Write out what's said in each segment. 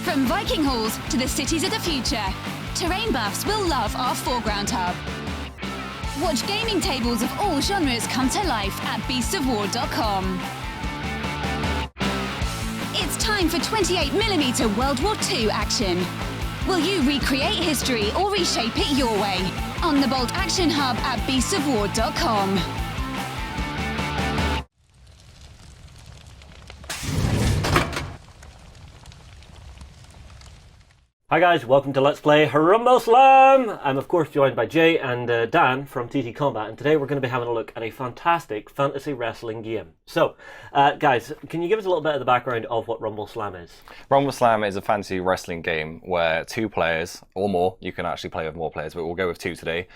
From Viking halls to the cities of the future, terrain buffs will love our foreground hub. Watch gaming tables of all genres come to life at beastsofwar.com. It's time for 28mm World War II action. Will you recreate history or reshape it your way? On the Bolt Action Hub at beastsofwar.com. Hi guys, welcome to Let's Play Rumbleslam! I'm of course joined by Jay and Dan from TTCombat, and today we're going to be having a look at a fantastic fantasy wrestling game. So, guys, can you give us a little bit of the background of what Rumbleslam is? Rumbleslam is a fantasy wrestling game where 2 players, or more, you can actually play with more players, but we'll go with 2 today,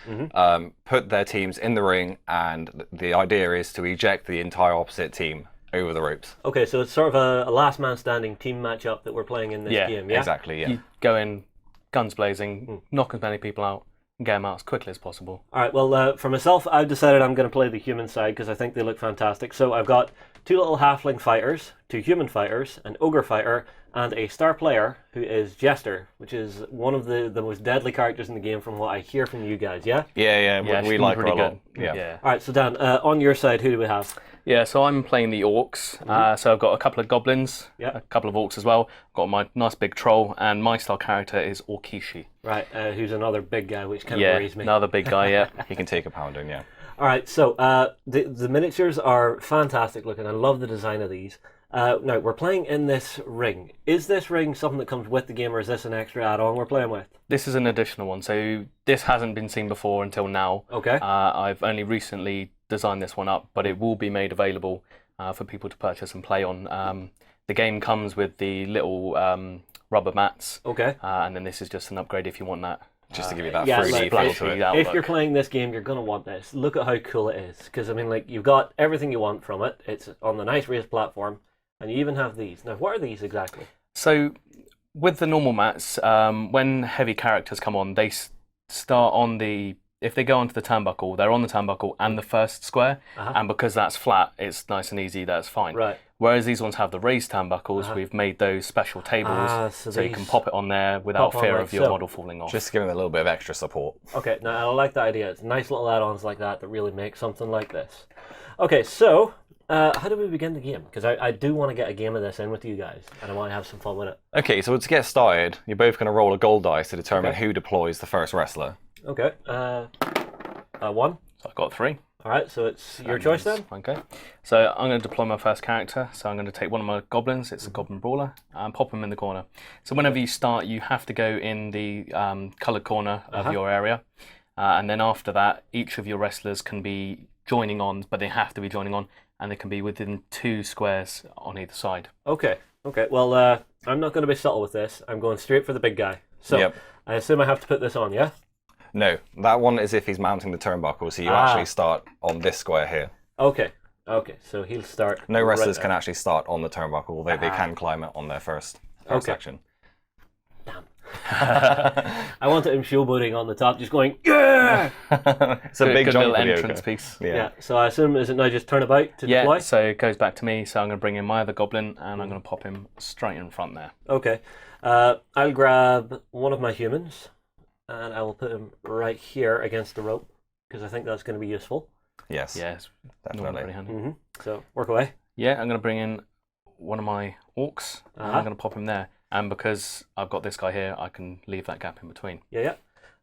put their teams in the ring, and the idea is to eject the entire opposite team over the ropes. Okay, so it's sort of a last man standing team matchup that we're playing in this game, yeah? Exactly, yeah. You go in, guns blazing, knock as many people out, and get them out as quickly as possible. Alright, well, for myself, I've decided I'm going to play the human side because I think they look fantastic. So I've got 2 little halfling fighters, 2 human fighters, an ogre fighter, and a star player who is Jester, which is one of the most deadly characters in the game from what I hear from you guys, yeah? Yeah, we like her a lot. Yeah. Alright, so Dan, on your side, who do we have? Yeah, so I'm playing the orcs. So I've got a couple of goblins, a couple of orcs as well. I've got my nice big troll, and my star character is Orkishi. Right, who's another big guy, which kind of worries me. Another big guy, yeah. He can take a pounding, yeah. Alright, so the miniatures are fantastic looking. I love the design of these. Now, we're playing in this ring. Is this ring something that comes with the game, or is this an extra add-on we're playing with? This is an additional one, so this hasn't been seen before until now. Okay. I've only recently designed this one up, but it will be made available for people to purchase and play on. The game comes with the little rubber mats. Okay. And then this is just an upgrade if you want that. Just to give you that 3D feel to it. If you're playing this game, you're going to want this. Look at how cool it is. Because, I mean, like, you've got everything you want from it. It's on the nice raised platform. And you even have these. Now, what are these exactly? So, with the normal mats, when heavy characters come on, they start on the... If they go onto the turnbuckle, they're on the turnbuckle and the first square. And because that's flat, it's nice and easy, that's fine. Right. Whereas these ones have the raised turnbuckles, we've made those special tables so you can pop it on there without fear of your model falling off. Just to give them a little bit of extra support. Okay, now I like the idea. It's nice little add-ons like that really make something like this. Okay, so... how do we begin the game? Because I do want to get a game of this in with you guys, and I want to have some fun with it. Okay, so to get started, you're both going to roll a gold dice to determine who deploys the first wrestler. Okay. 1. So I've got 3. All right, so it's your choice then? Okay. So I'm going to deploy my first character. So I'm going to take one of my goblins, it's a goblin brawler, and pop him in the corner. So whenever you start, you have to go in the coloured corner of your area. And then after that, each of your wrestlers can be joining on, but they have to be joining on, and they can be within 2 squares on either side. Okay. Well, I'm not going to be subtle with this. I'm going straight for the big guy. So I assume I have to put this on, yeah? No, that one is if he's mounting the turnbuckle, so you actually start on this square here. Okay, so he'll start. No wrestlers can actually start on the turnbuckle, although they can climb it on their first section. Damn. I wanted him showboating on the top, just going, yeah! It's a big good jump little for the entrance ogre. piece. Yeah, so I assume, is it now just turn about to deploy? Yeah, so it goes back to me, so I'm going to bring in my other goblin, and I'm going to pop him straight in front there. Okay, I'll grab one of my humans, and I will put him right here against the rope, because I think that's going to be useful. Yes, Definitely. Pretty handy. So, work away. Yeah, I'm going to bring in one of my orcs, and I'm going to pop him there. And because I've got this guy here, I can leave that gap in between. Yeah.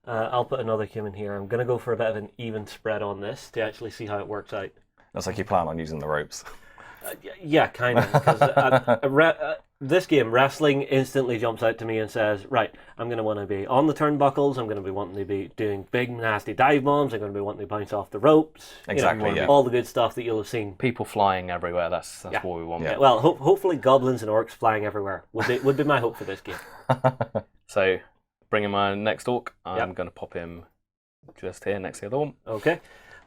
I'll put another human here. I'm going to go for a bit of an even spread on this to actually see how it works out. Looks like you plan on using the ropes. Yeah, kind of. Because this game, wrestling instantly jumps out to me and says, right, I'm going to want to be on the turnbuckles, I'm going to be wanting to be doing big, nasty dive bombs, I'm going to be wanting to bounce off the ropes. Exactly, all the good stuff that you'll have seen. People flying everywhere, that's what we want. Yeah. Well, hopefully goblins and orcs flying everywhere would be my hope for this game. So, bringing my next orc, I'm going to pop him just here next to the other one. Okay.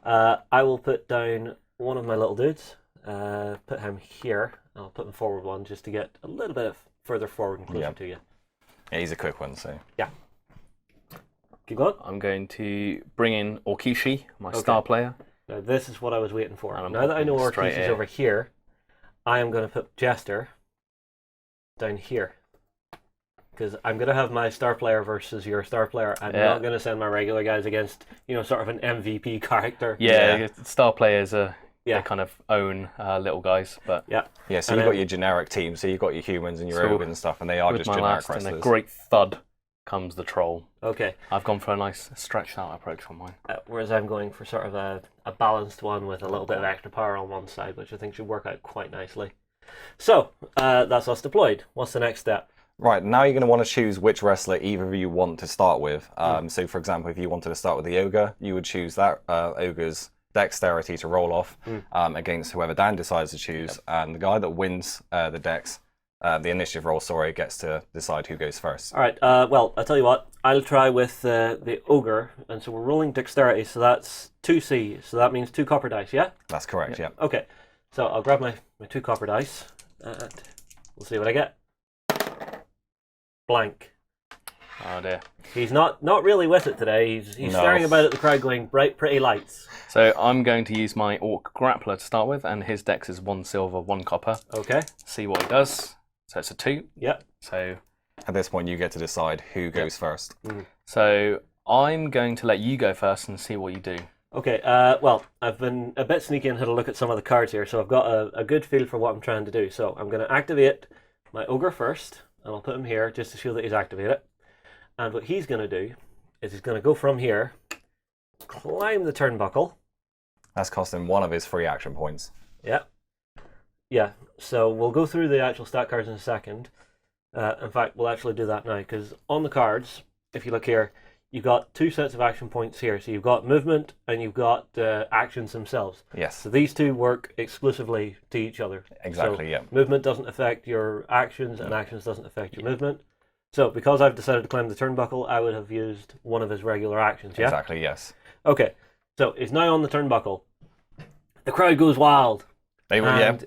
I will put down one of my little dudes. Put him here. I'll put him forward one just to get a little bit further forward and closer to you. Yeah, he's a quick one, so... Yeah. Keep going. I'm going to bring in Orkishi, my star player. Now this is what I was waiting for. Now that I know Orkishi's over here, I am going to put Jester down here. because I'm going to have my star player versus your star player. I'm not going to send my regular guys against, sort of an MVP character. Yeah, star players are they kind of own little guys, but yeah. So you've got your generic team. So you've got your humans and your ogres and stuff, and they are just generic wrestlers. And a great thud comes the troll. Okay. I've gone for a nice stretched out approach on mine. Whereas I'm going for sort of a balanced one with a little bit of extra power on one side, which I think should work out quite nicely. So that's us deployed. What's the next step? Right, now you're going to want to choose which wrestler either of you want to start with. So, for example, if you wanted to start with the ogre, you would choose that ogre's dexterity to roll off against whoever Dan decides to choose. And the guy that wins the dex, the initiative roll, gets to decide who goes first. All right, well, I'll tell you what. I'll try with the ogre. And so we're rolling dexterity, so that's 2C. So that means 2 copper dice, yeah? That's correct, yeah. Okay, so I'll grab my 2 copper dice, and we'll see what I get. Blank. Oh dear. He's not really with it today. He's staring about at the crowd going, bright, pretty lights. So I'm going to use my orc grappler to start with, and his dex is 1 silver, 1 copper. Okay. See what he does. So it's a 2. Yep. So at this point, you get to decide who goes first. So I'm going to let you go first and see what you do. Okay, well, I've been a bit sneaky and had a look at some of the cards here, so I've got a good feel for what I'm trying to do. So I'm going to activate my ogre first, and I'll put him here just to show that he's activated. And what he's going to do is he's going to go from here, climb the turnbuckle. That's costing 1 of his free action points. Yeah. Yeah, so we'll go through the actual stat cards in a second. In fact, we'll actually do that now, because on the cards, if you look here, you've got 2 sets of action points here. So you've got movement and you've got actions themselves. Yes. So these two work exclusively to each other. Exactly, so movement doesn't affect your actions and actions doesn't affect your movement. So because I've decided to climb the turnbuckle, I would have used one of his regular actions, yeah? Exactly, yes. Okay, so he's now on the turnbuckle. The crowd goes wild. They're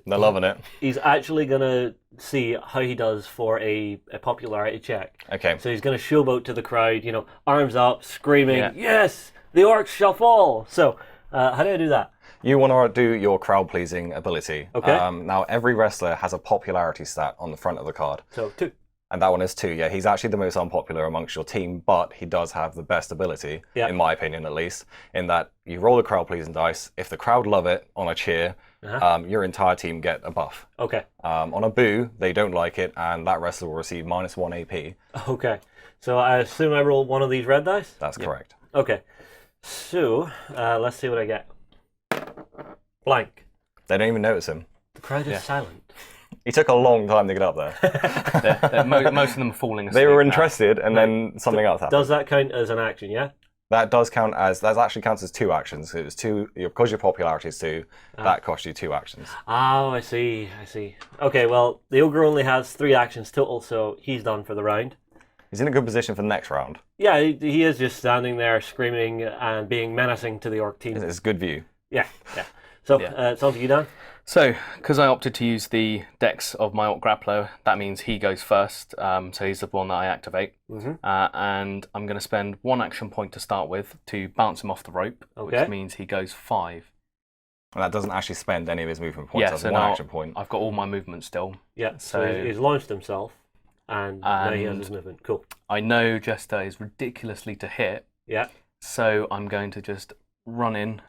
loving it. He's actually going to see how he does for a popularity check. Okay. So he's going to showboat to the crowd, arms up, screaming, yes, the orcs shall fall. So how do I do that? You want to do your crowd-pleasing ability. Okay. Now, every wrestler has a popularity stat on the front of the card. So 2. And that one is 2, yeah. He's actually the most unpopular amongst your team, but he does have the best ability, in my opinion at least, in that you roll the crowd-pleasing dice. If the crowd love it on a cheer, your entire team get a buff. Okay. On a boo, they don't like it, and that wrestler will receive -1 AP. Okay. So I assume I roll one of these red dice? That's correct. Okay. So let's see what I get. Blank. They don't even notice him. The crowd is silent. He took a long time to get up there. Most of them are falling asleep. They were interested, and then something else happened. Does that count as an action, yeah? That actually counts as 2 actions. It was 2, because your popularity is 2, that cost you 2 actions. Oh, I see. Okay, well, the ogre only has 3 actions total, so he's done for the round. He's in a good position for the next round. Yeah, he is just standing there screaming and being menacing to the orc team. It's a good view. Yeah. So, it's on to you, Dan. So, because I opted to use the dex of my orc grappler, that means he goes first. So he's the one that I activate. And I'm going to spend 1 action point to start with to bounce him off the rope, which means he goes 5. And that doesn't actually spend any of his movement points. That's so 1 action point. I've got all my movement still. Yeah, so he's launched himself, and now he has his movement. Cool. I know Jester is ridiculously to hit. Yeah. So I'm going to just run in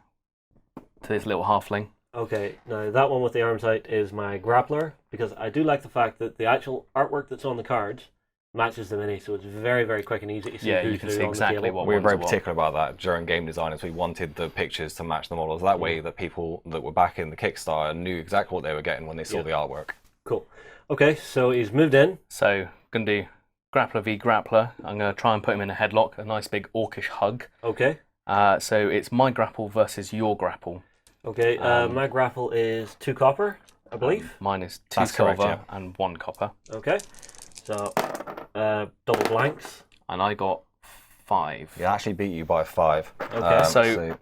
to this little halfling. Okay, now that one with the arms out is my grappler, because I do like the fact that the actual artwork that's on the cards matches the mini, so it's very, very quick and easy to see who's you can who see on exactly the table. what We were ones very are what. particular about that during game design, as we wanted the pictures to match the models. That way, the people that were back in the Kickstarter knew exactly what they were getting when they saw the artwork. Cool. Okay, so he's moved in. So, going to do grappler v grappler. I'm going to try and put him in a headlock, a nice big orcish hug. Okay. So it's my grapple versus your grapple. Okay, my grapple is 2 copper, I believe. Mine is 2 That's silver correct, and 1 copper. Okay, so double blanks. And I got 5. He actually beat you by 5. Okay, so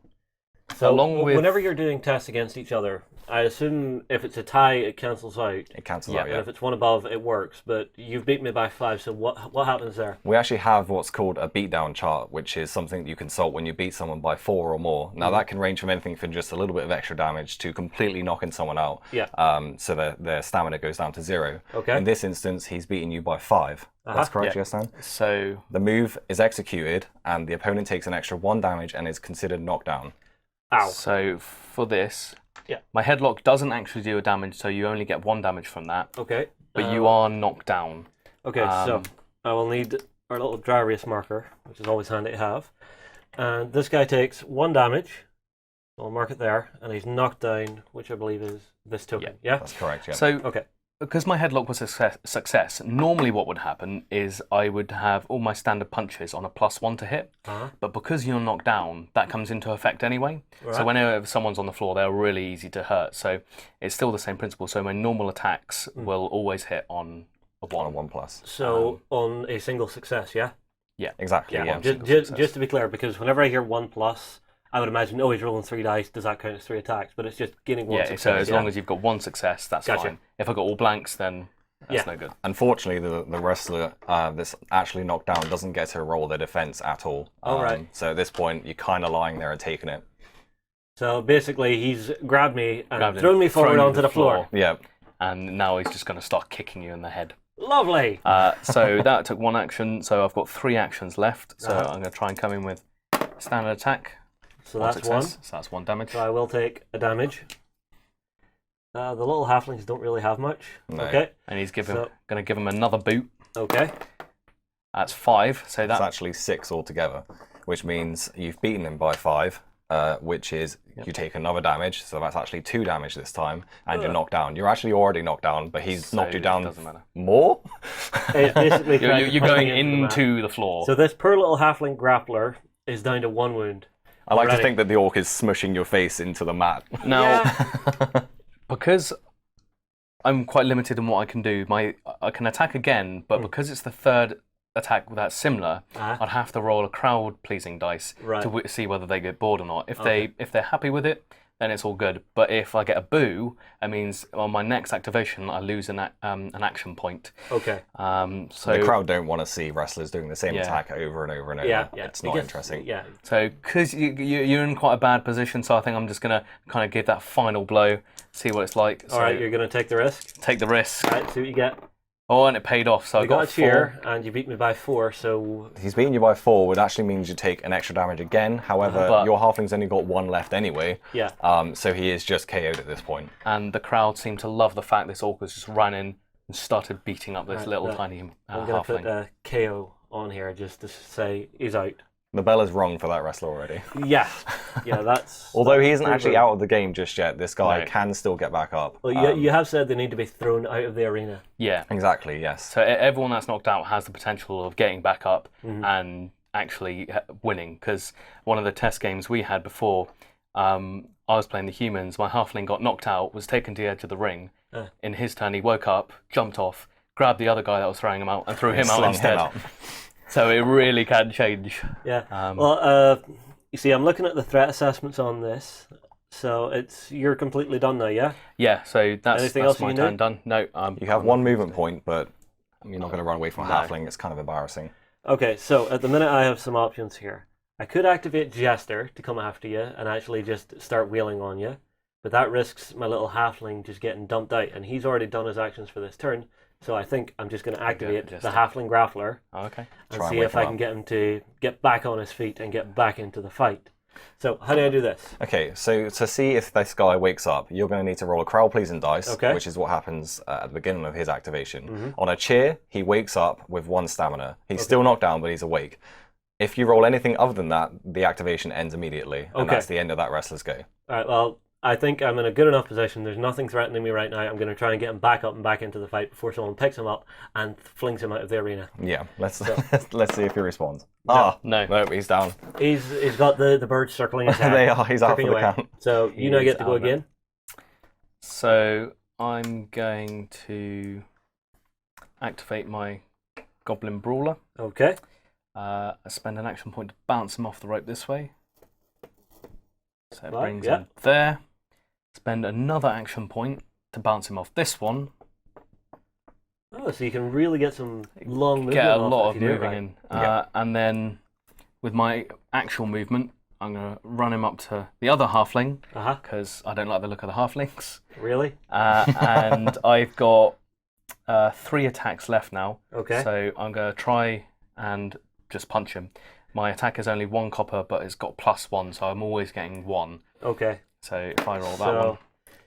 So along with whenever you're doing tests against each other, I assume if it's a tie, it cancels out. It cancels Yeah. out, And yeah. if it's one above, it works. But you've beat me by 5, so what happens there? We actually have what's called a beatdown chart, which is something you consult when you beat someone by 4 or more. Now, that can range from anything from just a little bit of extra damage to completely knocking someone out. Yeah. So their stamina goes down to 0. Okay. In this instance, he's beaten you by 5. That's correct, Yeah. yes, Dan? so The move is executed, and the opponent takes an extra 1 damage and is considered knocked down. Ow. So for this, Yeah. my headlock doesn't actually do a damage, so you only get 1 damage from that. Okay. But you are knocked down. Okay, so I will need our little dry erase marker, which is always handy to have. And this guy takes 1 damage. I'll mark it there, and he's knocked down, which I believe is this token. Yeah? That's correct, yeah. So Okay. because my headlock was a success, normally what would happen is I would have all my standard punches on a +1 to hit. But because you're knocked down, that comes into effect anyway. Right. So whenever someone's on the floor, they're really easy to hurt. So it's still the same principle. So my normal attacks will always hit on a 1. On a 1+. So on a single success, yeah? Exactly, yeah. Just to be clear, because whenever I hear 1+, I would imagine, oh, he's rolling 3 dice, does that count as 3 attacks? But it's just gaining 1 Yeah, success. so as long as you've got 1 success, that's Gotcha. fine. If I've got all blanks, then that's Yeah. no good. Unfortunately, the wrestler that's actually knocked down doesn't get to roll their defense at all. Oh, right. So at this point, you're kind of lying there and taking it. So basically, he's grabbed me and Grabbed him, thrown me forward thrown you onto to the the floor. Yeah. And now he's just going to start kicking you in the head. Lovely! So that took 1 action, so I've got 3 actions left. So I'm going to try and come in with standard attack. So 1 that's 1. success, so that's 1 damage. So I will take a damage. The little halflings don't really have much. No. Okay. And he's going So- to give him another boot. Okay. That's 5. So It's that actually 6 altogether, which means you've beaten him by 5, which is you take another damage. So that's actually 2 damage this time, and you're knocked down. You're actually already knocked down, but he's So knocked you it down doesn't matter. more. It's basically You're, trying to you're push going me the mat. into the floor. So this poor little halfling grappler is down to 1 wound. I like to Already. think that the orc is smushing your face into the mat. Now, because I'm quite limited in what I can do, I can attack again, but because it's the 3rd attack that's similar, I'd have to roll a crowd-pleasing dice Right. to see whether they get bored or not. If they're happy with it, then it's all good. But if I get a boo, it means on my next activation I lose an action point. Okay. So The crowd don't want to see wrestlers doing the same Yeah. attack over and over and over. Yeah. It's It not gets- interesting. Yeah. So, because you're in quite a bad position, so I think I'm just going to kind of give that final blow, see what it's like. So All right, you're going to take the risk. take the risk. All right, see what you get. Oh, and it paid off, so I You got got a a cheer, and you beat me by 4, so... He's beating you by 4, which actually means you take an extra damage again. However, But- your halfling's only got 1 left anyway. Yeah. So he is just KO'd at this point. And the crowd seemed to love the fact this orc just ran in and started beating up this Right, little yeah. tiny I'm going to put halfling. a KO on here just to say he's out. The bell is rung for that wrestler already. Yeah. Yeah, that's... Although he isn't that's actually brutal. out of the game just yet, this guy Right. can still get back up. Well, you have said they need to be thrown out of the arena. Yeah. Exactly, yes. So everyone that's knocked out has the potential of getting back up Mm-hmm. and actually winning. Because one of the test games we had before, I was playing the humans. My halfling got knocked out, was taken to the edge of the ring. In his turn, he woke up, jumped off, grabbed the other guy that was throwing him out, and threw him out Slung instead. him out. So it really can change. Yeah. Well, you see, I'm looking at the threat assessments on this. So you're completely done now, yeah? Yeah, so that's Anything else my you can turn do? done. No, You have 1 movement point, but you're not going to run away from a No. halfling. It's kind of embarrassing. Okay, so at the minute I have some options here. I could activate Jester to come after you and actually just start wheeling on you, but that risks my little halfling just getting dumped out, and he's already done his actions for this turn. So I think I'm just going to activate the Jester. halfling grappler Oh, okay. and Try and see wake if him I up. can get him to get back on his feet and get back into the fight. So how do I do this? Okay, so to see if this guy wakes up, you're going to need to roll a crowd-pleasing dice, Okay. which is what happens at the beginning of his activation. On a cheer, he wakes up with 1 stamina. He's still knocked down, but he's awake. If you roll anything other than that, the activation ends immediately, and Okay. that's the end of that wrestler's go. All right, well, I think I'm in a good enough position. There's nothing threatening me right now. I'm going to try and get him back up and back into the fight before someone picks him up and flings him out of the arena. Yeah, let's let's see if he responds. No. Nope, he's down. He's got the birds circling his head. They are. He's out for tripping the away. count. So you now He get is to go down now. again. So I'm going to activate my Goblin Brawler. Okay. I spend an action point to bounce him off the rope this way. So it brings him there. Spend another action point to bounce him off this one. Oh, so you can really get some long movement. Get a off lot if of you do it moving right. in. And then with my actual movement, I'm going to run him up to the other halfling because I don't like the look of the halflings. Really? And I've got 3 attacks left now. Okay. So I'm going to try and just punch him. My attack is only 1 copper, but it's got +1, so I'm always getting 1. Okay. So if I roll that one,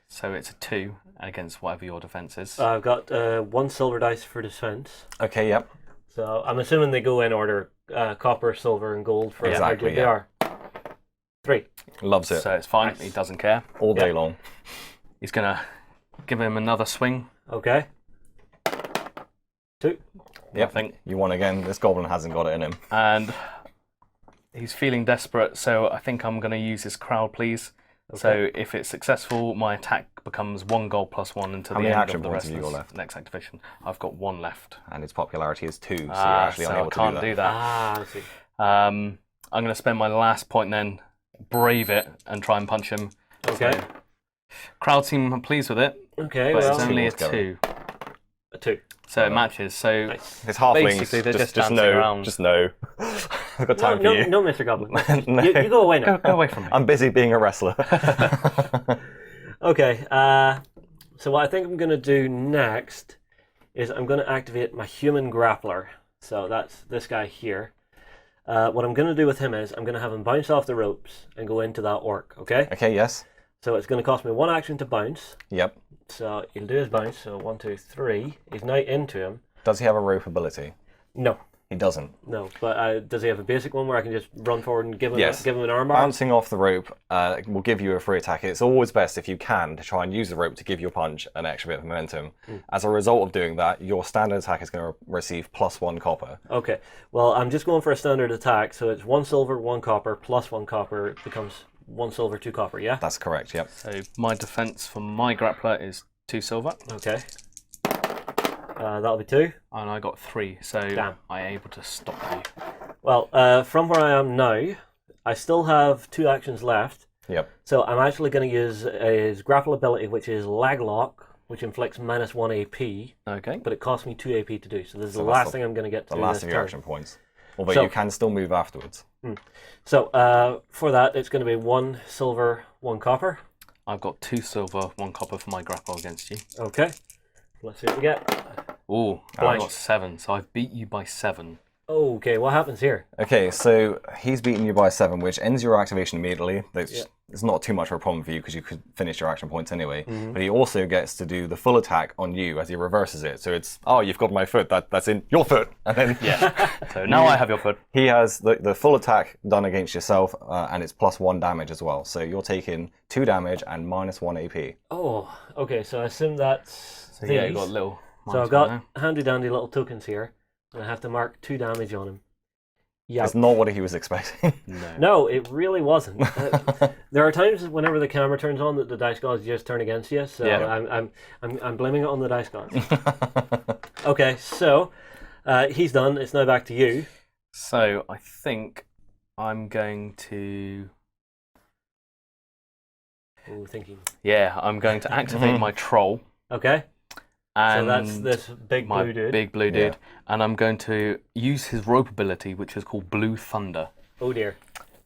so it's a 2 against whatever your defense is. I've got 1 silver dice for defense. Okay, yep. So I'm assuming they go in order: copper, silver, and gold for how good they are. 3. Loves it. So it's fine. Nice. He doesn't care. All day long. He's going to give him another swing. Okay. 2. Yep. I think. You won again. This goblin hasn't got it in him. And he's feeling desperate, so I think I'm going to use his crowd please. Okay. So if it's successful, my attack becomes 1 gold +1 until How the many end action of the points rest have you of got left? next activation. I've got 1 left. And its popularity is 2, so you're Ah, actually so unable I can't to do that. I see. I'm going to spend my last point then, brave it, and try and punch him. Okay. So, crowd seem pleased with it, Okay. but Well, it's only a altogether. 2. a 2. So it matches. So Nice. His halflings, Basically, they're just just dancing no, around. just no. I've got time No, for you. no, Mr. Goblin. No. You go away now. go away from me. I'm busy being a wrestler. Okay. So what I think I'm going to do next is I'm going to activate my human grappler. So that's this guy here. What I'm going to do with him is I'm going to have him bounce off the ropes and go into that orc. Okay. Okay, yes. So it's going to cost me 1 action to bounce. Yep. So he'll do his bounce. So 1, 2, 3. He's now into him. Does he have a rope ability? No. He doesn't. No, but does he have a basic one where I can just run forward and give him, Yes. give him an armbar? Bouncing off the rope will give you a free attack. It's always best if you can to try and use the rope to give your punch an extra bit of momentum. As a result of doing that, your standard attack is going to receive +1 copper. Okay, well, I'm just going for a standard attack, so it's 1 silver, 1 copper, +1 copper. It becomes 1 silver, 2 copper, yeah? That's correct, yep. So my defense for my grappler is 2 silver. Okay. That'll be 2. And I got 3, so Damn. I'm able to stop you. Well, from where I am now, I still have 2 actions left. Yep. So I'm actually going to use his grapple ability, which is Lag Lock, which inflicts -1 AP, Okay. but it costs me 2 AP to do. So this is So the that's last the- thing I'm going to get to The last this of your turn. action points. Although So- you can still move afterwards. So for that, it's going to be 1 silver, 1 copper. I've got 2 silver, 1 copper for my grapple against you. Okay. Let's see what we get. Ooh, I Blank. got 7, so I've beat you by 7. Okay, what happens here? Okay, so he's beaten you by 7, which ends your activation immediately. It's not too much of a problem for you because you could finish your action points anyway. But he also gets to do the full attack on you as he reverses it. So it's, oh, you've got my foot, that's in your foot. And then Yeah. So now I have your foot. he has the full attack done against yourself, and it's +1 damage as well. So you're taking 2 damage and -1 AP. Oh, okay, so I assume that's So these. yeah, you got a little. So I've minus one got there. handy dandy little tokens here, and I have to mark 2 damage on him. Yeah. It's not what he was expecting. No. No, it really wasn't. There are times whenever the camera turns on that the dice gods just turn against you. So Yeah. I'm blaming it on the dice gods. Okay, so he's done. It's now back to you. So I think I'm going to. Ooh, thinking. Yeah, I'm going to activate my troll. Okay, And so that's this big my blue dude. big blue dude, Yeah. and I'm going to use his rope ability, which is called Blue Thunder. Oh dear.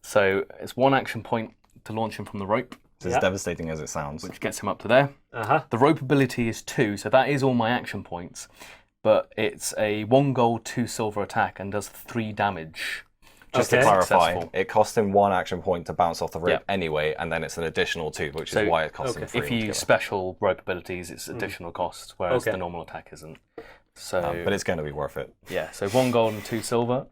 So it's 1 action point to launch him from the rope, It's as Yeah. devastating as it sounds. which gets him up to there. Uh-huh. The rope ability is 2, so that is all my action points. But it's a 1 gold, 2 silver attack and does 3 damage. Just Okay. to clarify, Successful. it costs him 1 action point to bounce off the rope Yeah. anyway, and then it's an additional 2, which So, is why it costs him okay. 3. If you use special rope abilities, it's additional costs, whereas Okay. the normal attack isn't. So but it's going to be worth it. yeah, so 1 gold and 2 silver,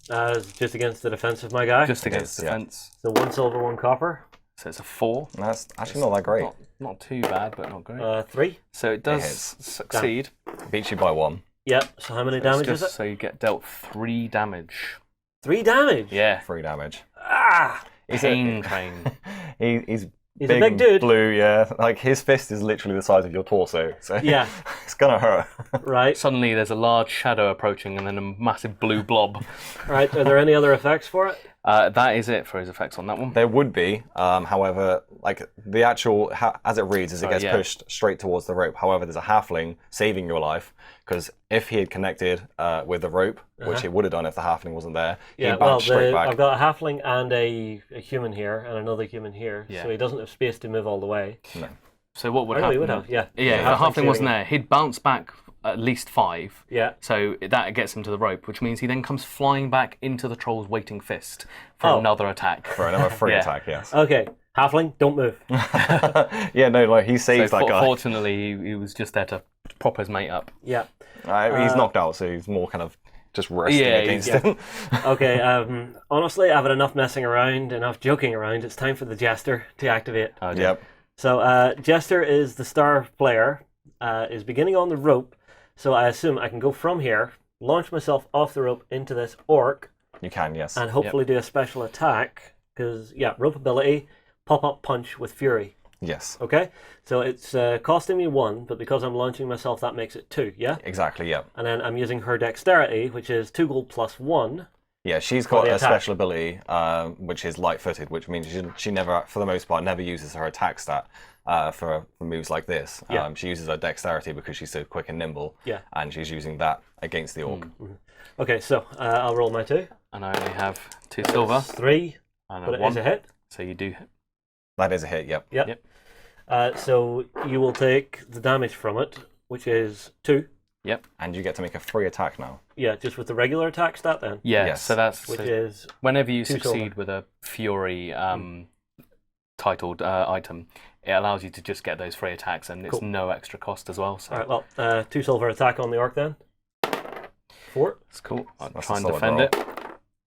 Just against the defense of my guy. just against is, yeah. defense. So 1 silver, 1 copper. So it's a 4. And that's actually not that great. Not too bad, but not great. 3. So it does hits. succeed. Beats you by 1. Yep. So how many It's damage is just it? so you get dealt 3 damage. 3 damage. Yeah. 3 damage. Ah. Pain train. He's He's big a big and dude. blue, yeah. Like his fist is literally the size of your torso, so Yeah. it's gonna hurt. Right. Suddenly there's a large shadow approaching and then a massive blue blob. Right. Are there any other effects for it? That is it for his effects on that one. There would be, however, like the actual, as it reads, is it gets pushed straight towards the rope. However, there's a halfling saving your life, because if he had connected with the rope, which he would have done if the halfling wasn't there, he'd bounce straight back. I've got a halfling and a human here, and another human here, so he doesn't have space to move all the way. No. So what would happen? He would have, yeah. Yeah, if the halfling wasn't there, he'd bounce back at least 5. Yeah. So that gets him to the rope, which means he then comes flying back into the troll's waiting fist for another attack. For another free attack, yes. Okay, halfling, don't move. Yeah, no, like he saves that guy. Fortunately, he was just there to prop his mate up. Yeah. He's knocked out, so he's more kind of just resting against him. Okay, honestly, I've had enough messing around, enough joking around. It's time for the Jester to activate. Yep. So Jester is the star player, is beginning on the rope, so I assume I can go from here, launch myself off the rope into this orc. You can, yes. And hopefully do a special attack, because, rope ability, pop-up punch with fury. Yes. Okay? So it's costing me 1, but because I'm launching myself, that makes it 2, yeah? Exactly, yeah. And then I'm using her dexterity, which is 2 gold plus 1. Yeah, she's got a special ability, which is light-footed, which means she never, for the most part, never uses her attack stat for moves like this. She uses her dexterity because she's so quick and nimble, and she's using that against the orc. Okay, so I'll roll my 2. And I only have 2 silver. 3, and but it 1. is a hit. So you do hit. That is a hit, yep. Yep. So you will take the damage from it, which is 2. Yep. And you get to make a free attack now. Yeah, just with the regular attack stat then. Yeah, Yes. so that's... Which is... Whenever you 2 succeed silver. with a Fury titled item, it allows you to just get those free attacks, and it's no extra cost as well. So. Alright, well, 2 silver attack on the orc then. 4. It's cool. I'll That's try a and solid defend roll. it.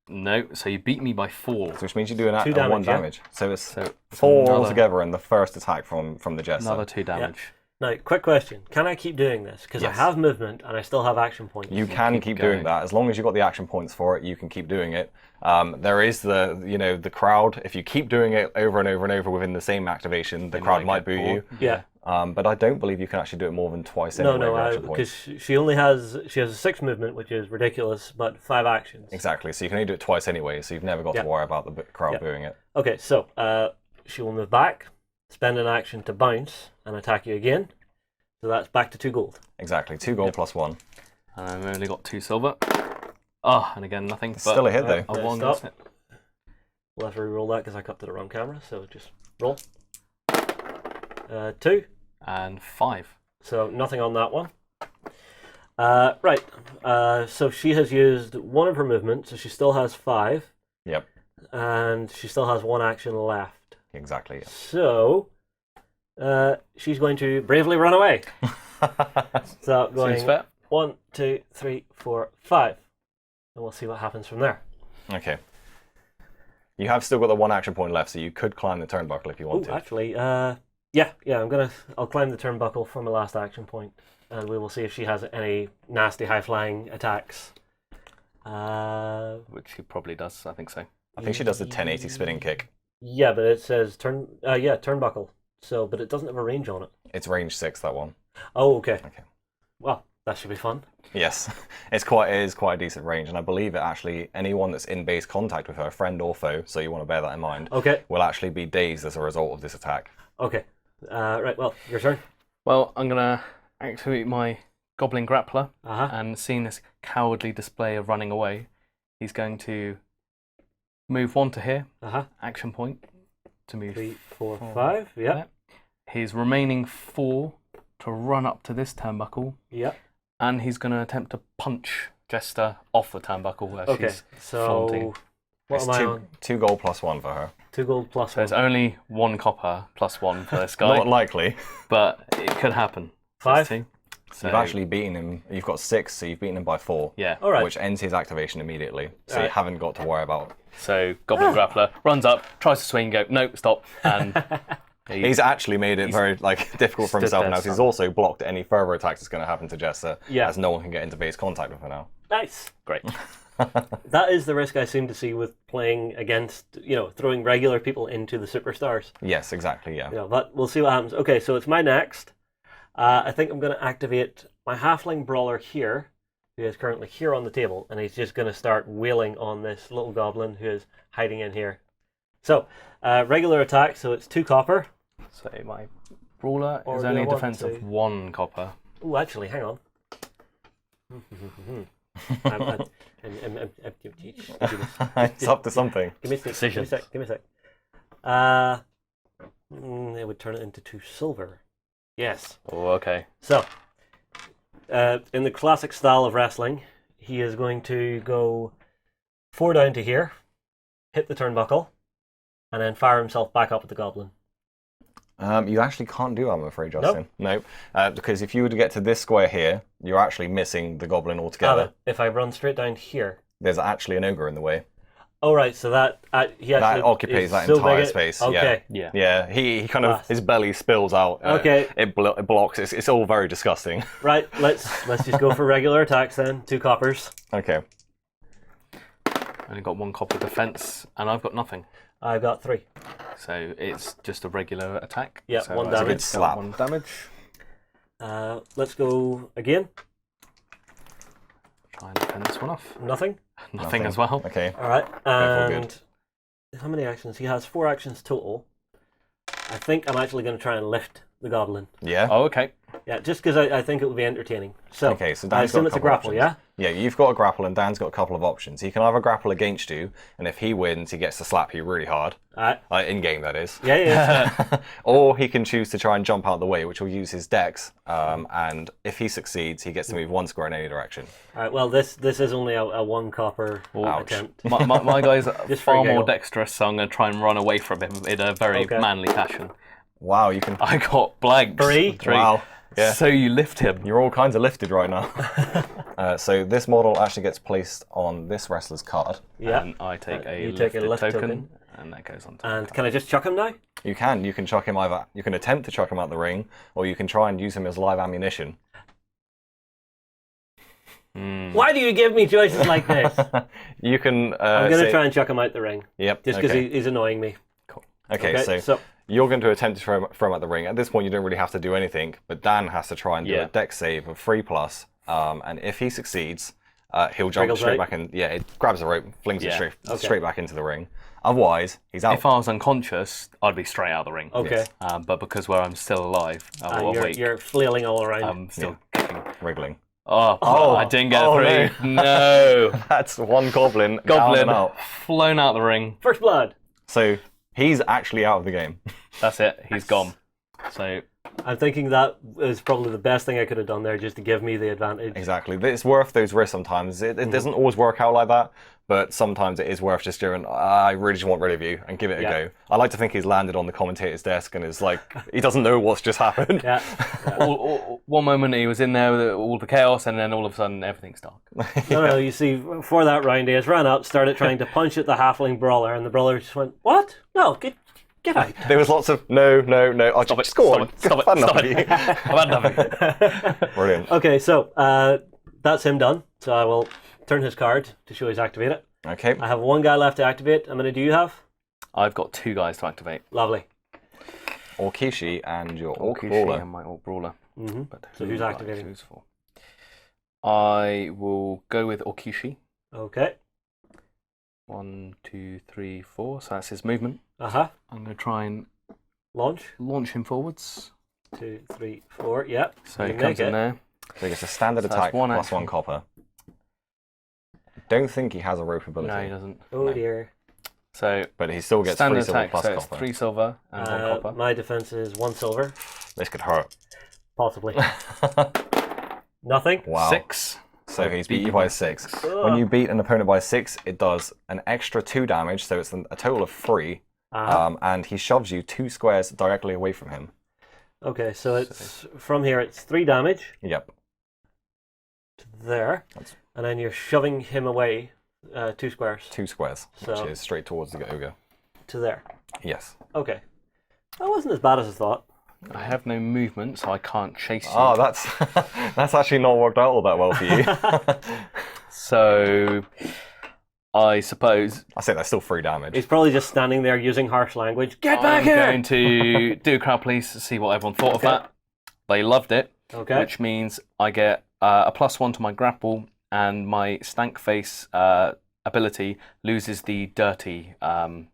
No, so you beat me by 4. Which means you do 2 1 damage, yeah. damage. So it's So 4 another- altogether in the first attack from the Jester. Another 2 damage. Now, quick question. Can I keep doing this? Because I Yes. have movement and I still have action points. You can keep doing going. that as long as you've got the action points for it. You can keep doing it. There is the crowd. If you keep doing it over and over and over within the same activation, the crowd might boo you. Yeah. But I don't believe you can actually do it more than twice anyway. with action points. Because she only has a 6 movement, which is ridiculous, but 5 actions. Exactly. So you can only do it twice anyway. So you've never got to worry about the crowd booing it. Okay, so she will move back, spend an action to bounce, and attack you again. So that's back to 2 gold. Exactly. 2 gold plus 1. And I've only got 2 silver. Oh, and again, nothing. It's but still a hit though. a 1. Stop. That's it. We'll have to re-roll that because I cut to the wrong camera, so just roll. 2. And 5. So nothing on that one. Right. So she has used 1 of her movements, so she still has 5. Yep. And she still has 1 action left. Exactly. Yeah. So she's going to bravely run away. So Seems going fair. 1, 2, 3, 4, 5. And we'll see what happens from there. Okay. You have still got the 1 action point left, so you could climb the turnbuckle if you want Oh, to. actually, I'll climb the turnbuckle for my last action point, and we will see if she has any nasty high flying attacks. Which he probably does, I think so. I think she does the 1080 spinning kick. Yeah, but it says turnbuckle. So, but it doesn't have a range on it. It's range 6, that one. Oh, okay. Okay. Well, that should be fun. Yes, it is quite a decent range, and I believe it actually anyone that's in base contact with her, friend or foe, so you want to bear that in mind, Okay. will actually be dazed as a result of this attack. Okay. Right. Well, your turn. Well, I'm going to activate my Goblin Grappler, Uh-huh. and seeing this cowardly display of running away, he's going to move 1 to here, Uh-huh. action point, to move 3, 4, 4. 5. Yeah. Yep. His remaining 4 to run up to this turnbuckle, Yeah. and he's going to attempt to punch Jester off the turnbuckle as Okay. she's So, flaunting. what It's am I on? 2 gold plus 1 for her. 2 gold plus So 1. it's only 1 copper plus 1 for this guy, Not likely. but it could happen. So 5? it's 2. So, You've actually beaten him. You've got 6, so you've beaten him by 4. yeah. All right. Which ends his activation immediately. So you Right. haven't got to worry about. So Goblin Grappler runs up, tries to swing, go, no, stop, and He's actually made it very difficult for stood himself there now. He's also blocked any further attacks that's going to happen to Jester, Yeah. as no one can get into base contact with her now. Nice. great. That is the risk I seem to see with playing against, throwing regular people into the superstars. Yes, exactly. Yeah. But we'll see what happens. Okay, so it's my next. I think I'm going to activate my halfling brawler here who is currently here on the table, and he's just going to start wailing on this little goblin who is hiding in here. So, regular attack, so it's 2 copper. So my brawler Or is do only I a want defense to- of 1 copper. Oh, actually, hang on. It's up to something. Give me a sec. Decisions. Give me a sec. It would turn it into 2 silver. Yes. Oh, okay. So, in the classic style of wrestling, he is going to go 4 down to here, hit the turnbuckle, and then fire himself back up at the goblin. You actually can't do that, I'm afraid, Justin. Nope. Because if you were to get to this square here, you're actually missing the goblin altogether. But if I run straight down here, There's actually an ogre in the way. oh right, so that he actually That occupies is that so entire big space. Okay. Yeah. Yeah, he kind of, Class. his belly spills out. Okay. It blocks. It's all very disgusting. Right, let's just go for regular attacks then. 2 coppers. Okay. Only got 1 copper defense, and I've got nothing. I've got 3. So it's just a regular attack. Yeah, so 1 I damage. Good slap. 1 damage. Let's go again. Try and defend this one off. Nothing. Nothing as well. Okay. All right. for good. And how many actions? He has 4 actions total. I think I'm actually going to try and lift the goblin. Yeah. Oh, okay. Yeah, just because I think it would be entertaining. So, Okay, so I Dan's got assume a it's a couple grapple, options. yeah? Yeah, you've got a grapple and Dan's got a couple of options. He can either grapple against you, and if he wins, he gets to slap you really hard. In game, that is. Yeah, yeah. Or he can choose to try and jump out of the way, which will use his dex. And if he succeeds, he gets to move 1 square in any direction. All right. Well, this is only a 1 copper Ouch. attempt. My guy's Just for a far more giggle. dexterous, so I'm going to try and run away from him in a very Okay. manly fashion. Wow, you can. I got blanks. 3. Wow. Yeah. So you lift him. You're all kinds of lifted right now. So this model actually gets placed on this wrestler's card. Yeah. And I take a you take a lifted lift token, token. and that goes on to And can I just chuck him now? You can chuck him either. You can attempt to chuck him out the ring, or you can try and use him as live ammunition. Why do you give me choices like this? You can. I'm going to try and chuck him out the ring. Yep. Just because okay. he's annoying me. Okay, so you're going to attempt to throw him out the ring. At this point, you don't really have to do anything, but Dan has to try and do a dex save of 3+. And if he succeeds, he'll jump Wriggles straight right? back in. Yeah, it grabs a rope, flings it Yeah. straight back into the ring. Otherwise, he's out. If I was unconscious, I'd be straight out of the ring. Okay. But because where I'm still alive, You're flailing all around. I'm still kicking. Wriggling. Oh, I didn't get oh, a 3. No. That's 1 goblin. down Goblin and out. flown out the ring. First blood. So he's actually out of the game. That's it. He's gone. So I'm thinking that is probably the best thing I could have done there, just to give me the advantage. Exactly. It's worth those risks sometimes. It doesn't always work out like that, but sometimes it is worth just doing, I really just want rid of you, and give it a go. I like to think he's landed on the commentator's desk and is like, he doesn't know what's just happened. Yeah. one moment he was in there with all the chaos, and then all of a sudden everything's dark. No, you see, for that round, he has ran up, started trying to punch at the halfling brawler, and the brawler just went, "What? No, get out." There was lots of, no. Oh, Stop it. just go Stop on. it. Stop it. I've had Stop enough it. of you. I've had nothing. Brilliant. Okay, so that's him done. So I will turn his card to show he's activated. Okay. I have 1 guy left to activate. How many do you have? I've got 2 guys to activate. Lovely. Orkishi and your Orc Orkishi Brawler. and my Orc Brawler. But So who's do I activating? choose for? I will go with Orkishi. Okay. 1, 2, 3, 4. So that's his movement. Uh-huh. I'm going to try and Launch. launch him forwards. 2, 3, 4. Yep. So You he make comes in it. there. So he gets a standard So that's attack 1 plus action. 1 copper. Don't think he has a rope ability. No, he doesn't. Oh dear. So But he still gets 3 standard silver attack, plus so it's copper. 3 silver and 1 copper. My defense is 1 silver. This could hurt. Possibly. Nothing. Wow. 6. So he's beat you by 6. When you beat an opponent by 6, it does an extra 2 damage, so it's a total of 3. And he shoves you 2 squares directly away from him. Okay, so it's from here. It's 3 damage Yep. to there, and then you're shoving him away 2 squares 2 squares, So- which is straight towards the ogre. to there. Yes. Okay, that wasn't as bad as I thought. I have no movement, so I can't chase you. Oh, that's that's actually not worked out all that well for you. So I suppose I say that's still 3 damage. He's probably just standing there using harsh language. Get back I'm here! going to do a crowd police to see what everyone thought of Okay. that. They loved it, Okay. which means I get a +1 to my grapple and my stank face ability loses the dirty title.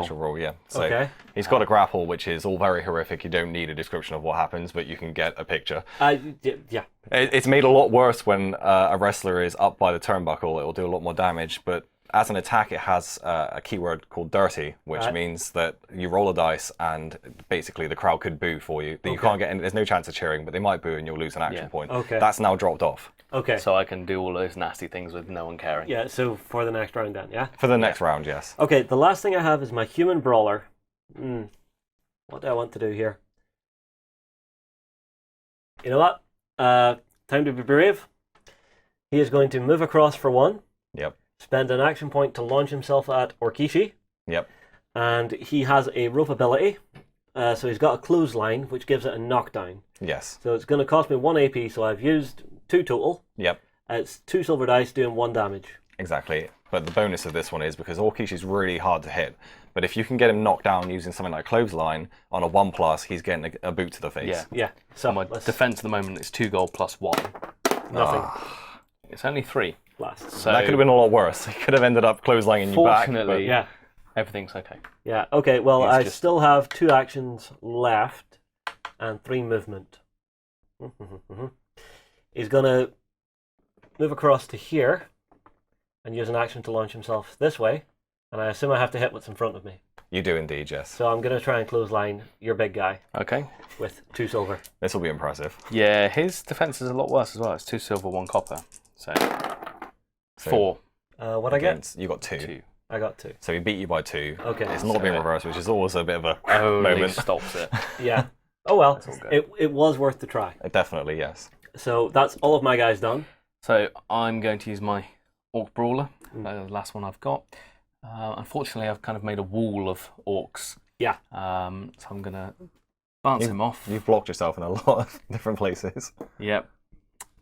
Special rule, yeah. So Okay. he's got a grapple, which is all very horrific. You don't need a description of what happens, but you can get a picture. Yeah. It's made a lot worse when a wrestler is up by the turnbuckle. It will do a lot more damage, but as an attack, it has a keyword called dirty, which means that you roll a dice and basically the crowd could boo for you. You can't get any, there's no chance of cheering, but they might boo and you'll lose an action point. Okay. That's now dropped off. Okay. So I can do all those nasty things with no one caring. Yeah, so for the next round then, yeah? For the next round, yes. Okay, the last thing I have is my human brawler. What do I want to do here? You know what? Time to be brave. He is going to move across for 1. Yep. Spend an action point to launch himself at Orkishi. Yep. And he has a rope ability. So he's got a clothesline, which gives it a knockdown. Yes. So it's going to cost me 1 AP, so I've used 2 total. Yep. It's 2 silver dice doing 1 damage. Exactly. But the bonus of this one is because Orkishi's really hard to hit. But if you can get him knocked down using something like clothesline on a 1+, he's getting a boot to the face. Yeah. Yeah. So My defense at the moment is 2 gold plus 1. nothing. It's only 3. Blast. So That could have been a lot worse. He could have ended up clotheslining you back. fortunately, Yeah. everything's okay. Yeah. Okay. Well, He's I just- still have 2 actions left and 3 movement. He's gonna move across to here and use an action to launch himself this way, and I assume I have to hit what's in front of me. You do indeed, yes. So I'm gonna try and clothesline your big guy Okay. with 2 silver. This will be impressive. Yeah, his defense is a lot worse as well. It's 2 silver, 1 copper. So 4. What I get? Against- You got 2. 2. I got 2. So he beat you by 2. Okay. It's not being reversed, which is always a bit of a Only moment. stops it. Yeah. Oh well. all good. It was worth the try. Definitely, yes. So that's all of my guys done. So I'm going to use my Orc Brawler, the last one I've got. Unfortunately, I've kind of made a wall of orcs. Yeah. So I'm going to bounce him off. You've blocked yourself in a lot of different places. Yep.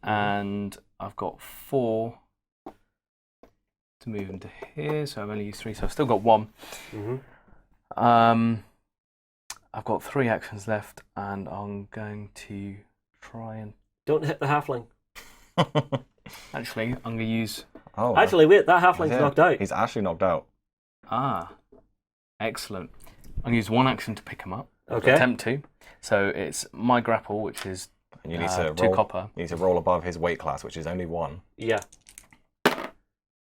And I've got 4 to move into here, so I've only used 3, so I've still got 1. I've got 3 actions left, and I'm going to try and... Don't hit the halfling. Actually, I'm going to use... Oh, Actually, wait. That halfling's yeah. knocked out. He's actually knocked out. Excellent. I'm going to use 1 action to pick him up. Okay. Attempt to. So it's my grapple, which is And you need to 2 roll. copper. You need to roll above his weight class, which is only 1. Yeah.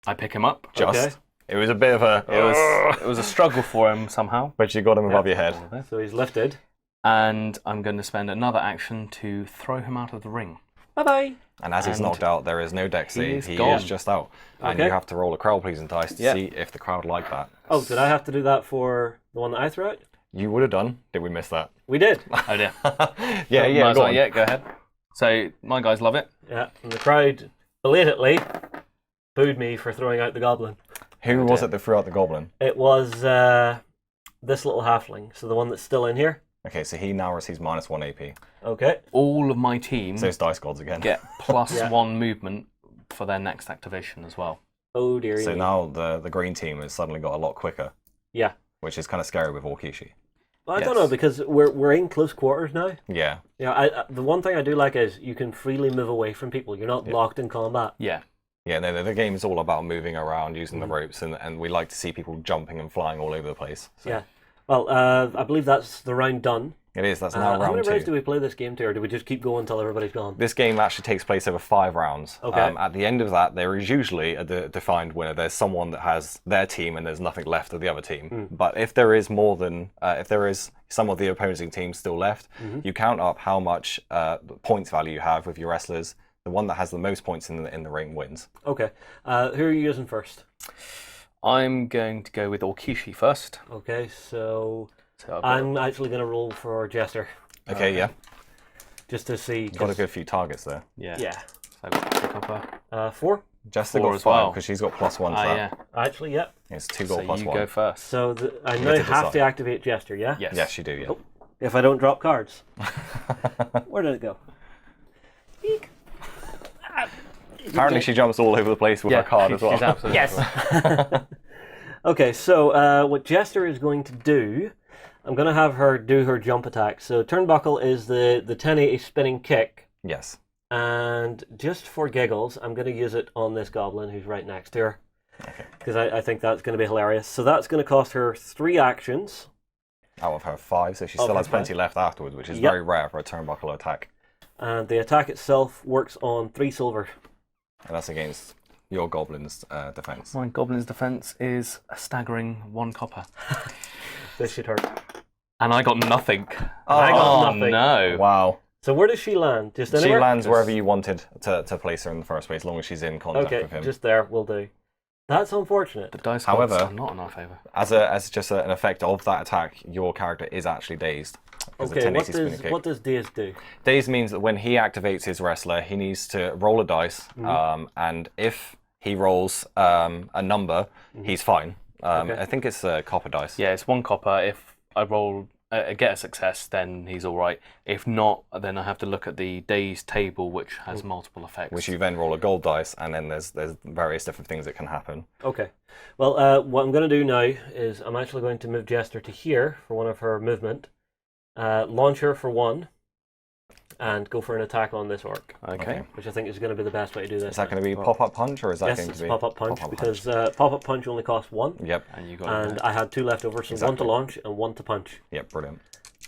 I pick him up. Just. Okay. It was a bit of a. It was a struggle for him somehow. But you got him above your head. So he's lifted. And I'm going to spend another action to throw him out of the ring. Bye bye. And as he's And knocked out, there is no dex save. He gone. is just out. And Okay. you have to roll a crowd pleasing dice to Yeah. see if the crowd like that. Oh, did I have to do that for the one that I threw out? You would have done. Did we miss that? We did. Oh dear. Yeah, go on. Yeah, go ahead. So my guys love it. Yeah, and the crowd belatedly booed me for throwing out the goblin. Who was it that threw out the goblin? It was this little halfling, so the one that's still in here. Okay, so he now receives -1 AP. Okay. All of my team So it's dice gods again. get plus Yeah. 1 movement for their next activation as well. Oh dearie. So me. now the green team has suddenly got a lot quicker, Yeah. which is kind of scary with Orkishi. Well, I don't Yes. know because we're in close quarters now. Yeah. Yeah. The one thing I do like is you can freely move away from people. You're not locked in combat. Yeah. Yeah, no, the game is all about moving around, using Mm-hmm. the ropes, and we like to see people jumping and flying all over the place. So Yeah. Well, I believe that's the round done. It is, that's now How round many rounds 2. do we play this game to, or do we just keep going until everybody's gone? This game actually takes place over 5 rounds. Okay. At the end of that, there is usually a defined winner. There's someone that has their team and there's nothing left of the other team. But if there is more than, if there is some of the opposing team still left, you count up how much points value you have with your wrestlers. The one that has the most points in the ring wins. Okay. Who are you using first? I'm going to go with Orkishi first. Okay, so So I've got- I'm actually going to roll for Jester. Okay, yeah. Just to see. Got a 'cause- good few targets there. yeah. Yeah. So I've got 2 copper. 4? Jester 4 got as 5 well. because she's got +1 to that. Yeah. Actually, yep. It's 2 So gold plus you 1. go first. So I You now get to have to decide. activate Jester, yeah? Yes. Yes, you do, yeah. Oh. If I don't drop cards. Where did it go? Eek. Apparently she jumps all over the place with her card as well. She's absolutely Yes. Okay, so what Jester is going to do, I'm going to have her do her jump attack. So turnbuckle is the 1080 spinning kick. Yes. And just for giggles, I'm going to use it on this goblin who's right next to her. Because I think that's going to be hilarious. So that's going to cost her 3 actions. Out of her 5, so she still has plenty left afterwards, which is very rare for a turnbuckle attack. And the attack itself works on 3 silver. And that's against your goblin's defense. My goblin's defense is a staggering 1 copper. This should hurt. And I got nothing. I got nothing. No. Wow. So where does she land? Just anywhere? She lands wherever you wanted to place her in the first place, as long as she's in contact with him. Just there, will do. That's unfortunate. The dice However, are not in our favour. As just an effect of that attack, your character is actually dazed. Okay, what does dazed do? Dazed means that when he activates his wrestler, he needs to roll a dice, and if he rolls a number, he's fine. I think it's a copper dice. Yeah, it's 1 copper. If I roll get a success, then he's all right. If not, then I have to look at the days table, which has multiple effects. Which you then roll a gold dice, and then there's various different things that can happen. Okay. Well, what I'm going to do now is I'm actually going to move Jester to here for 1 of her movement, launch her for 1, and go for an attack on this orc. Okay. Which I think is going to be the best way to do this. Is that going to be pop-up punch, or is that going to be... Yes, pop-up punch, because pop-up punch only costs 1. Yep. And you got and I had 2 left over, so 1 to launch and 1 to punch. Yep, brilliant.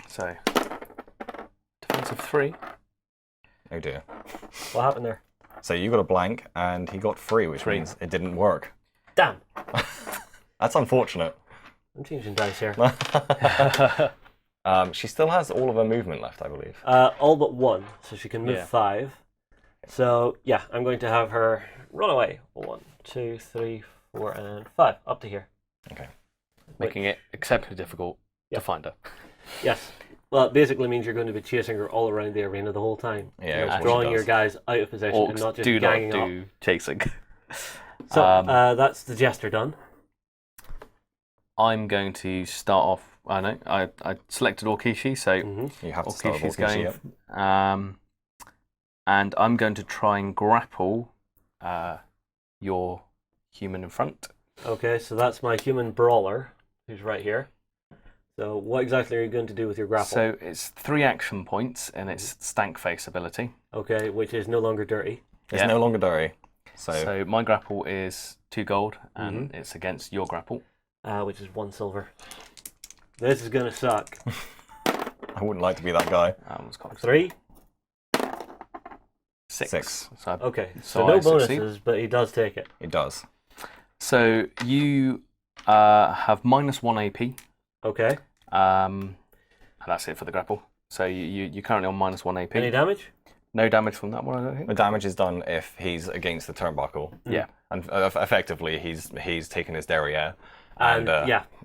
So, defense of 3. Oh dear. What happened there? So you got a blank, and he got 3, which means it didn't work. Damn. That's unfortunate. I'm changing dice here. She still has all of her movement left, I believe. All but 1, so she can move 5. So, yeah, I'm going to have her run away. 1, 2, 3, 4, and 5. Up to here. Okay. Making it exceptionally difficult to find her. Yes. Well, it basically means you're going to be chasing her all around the arena the whole time. Yeah, drawing your guys out of position Orcs and not just do ganging not up. do chasing. So, that's the Jester done. I'm going to start off. I know I selected Orkishi, so You have to start with Orkishi's Orkishi, going. And I'm going to try and grapple your human in front. Okay, so that's my human brawler, who's right here. So what exactly are you going to do with your grapple? So it's 3 action points, and it's Stank Face ability. Okay, which is no longer dirty. It's no longer dirty. So my grapple is 2 gold, and it's against your grapple. Which is 1 silver. This is going to suck. I wouldn't like to be that guy. 3. 6. Okay, so no bonuses, but he does take it. It does. So you have -1 AP. Okay. And that's it for the grapple. So you're currently on -1 AP. Any damage? No damage from that one, I don't think. The damage is done if he's against the turnbuckle. Yeah. And effectively, he's taken his derriere. And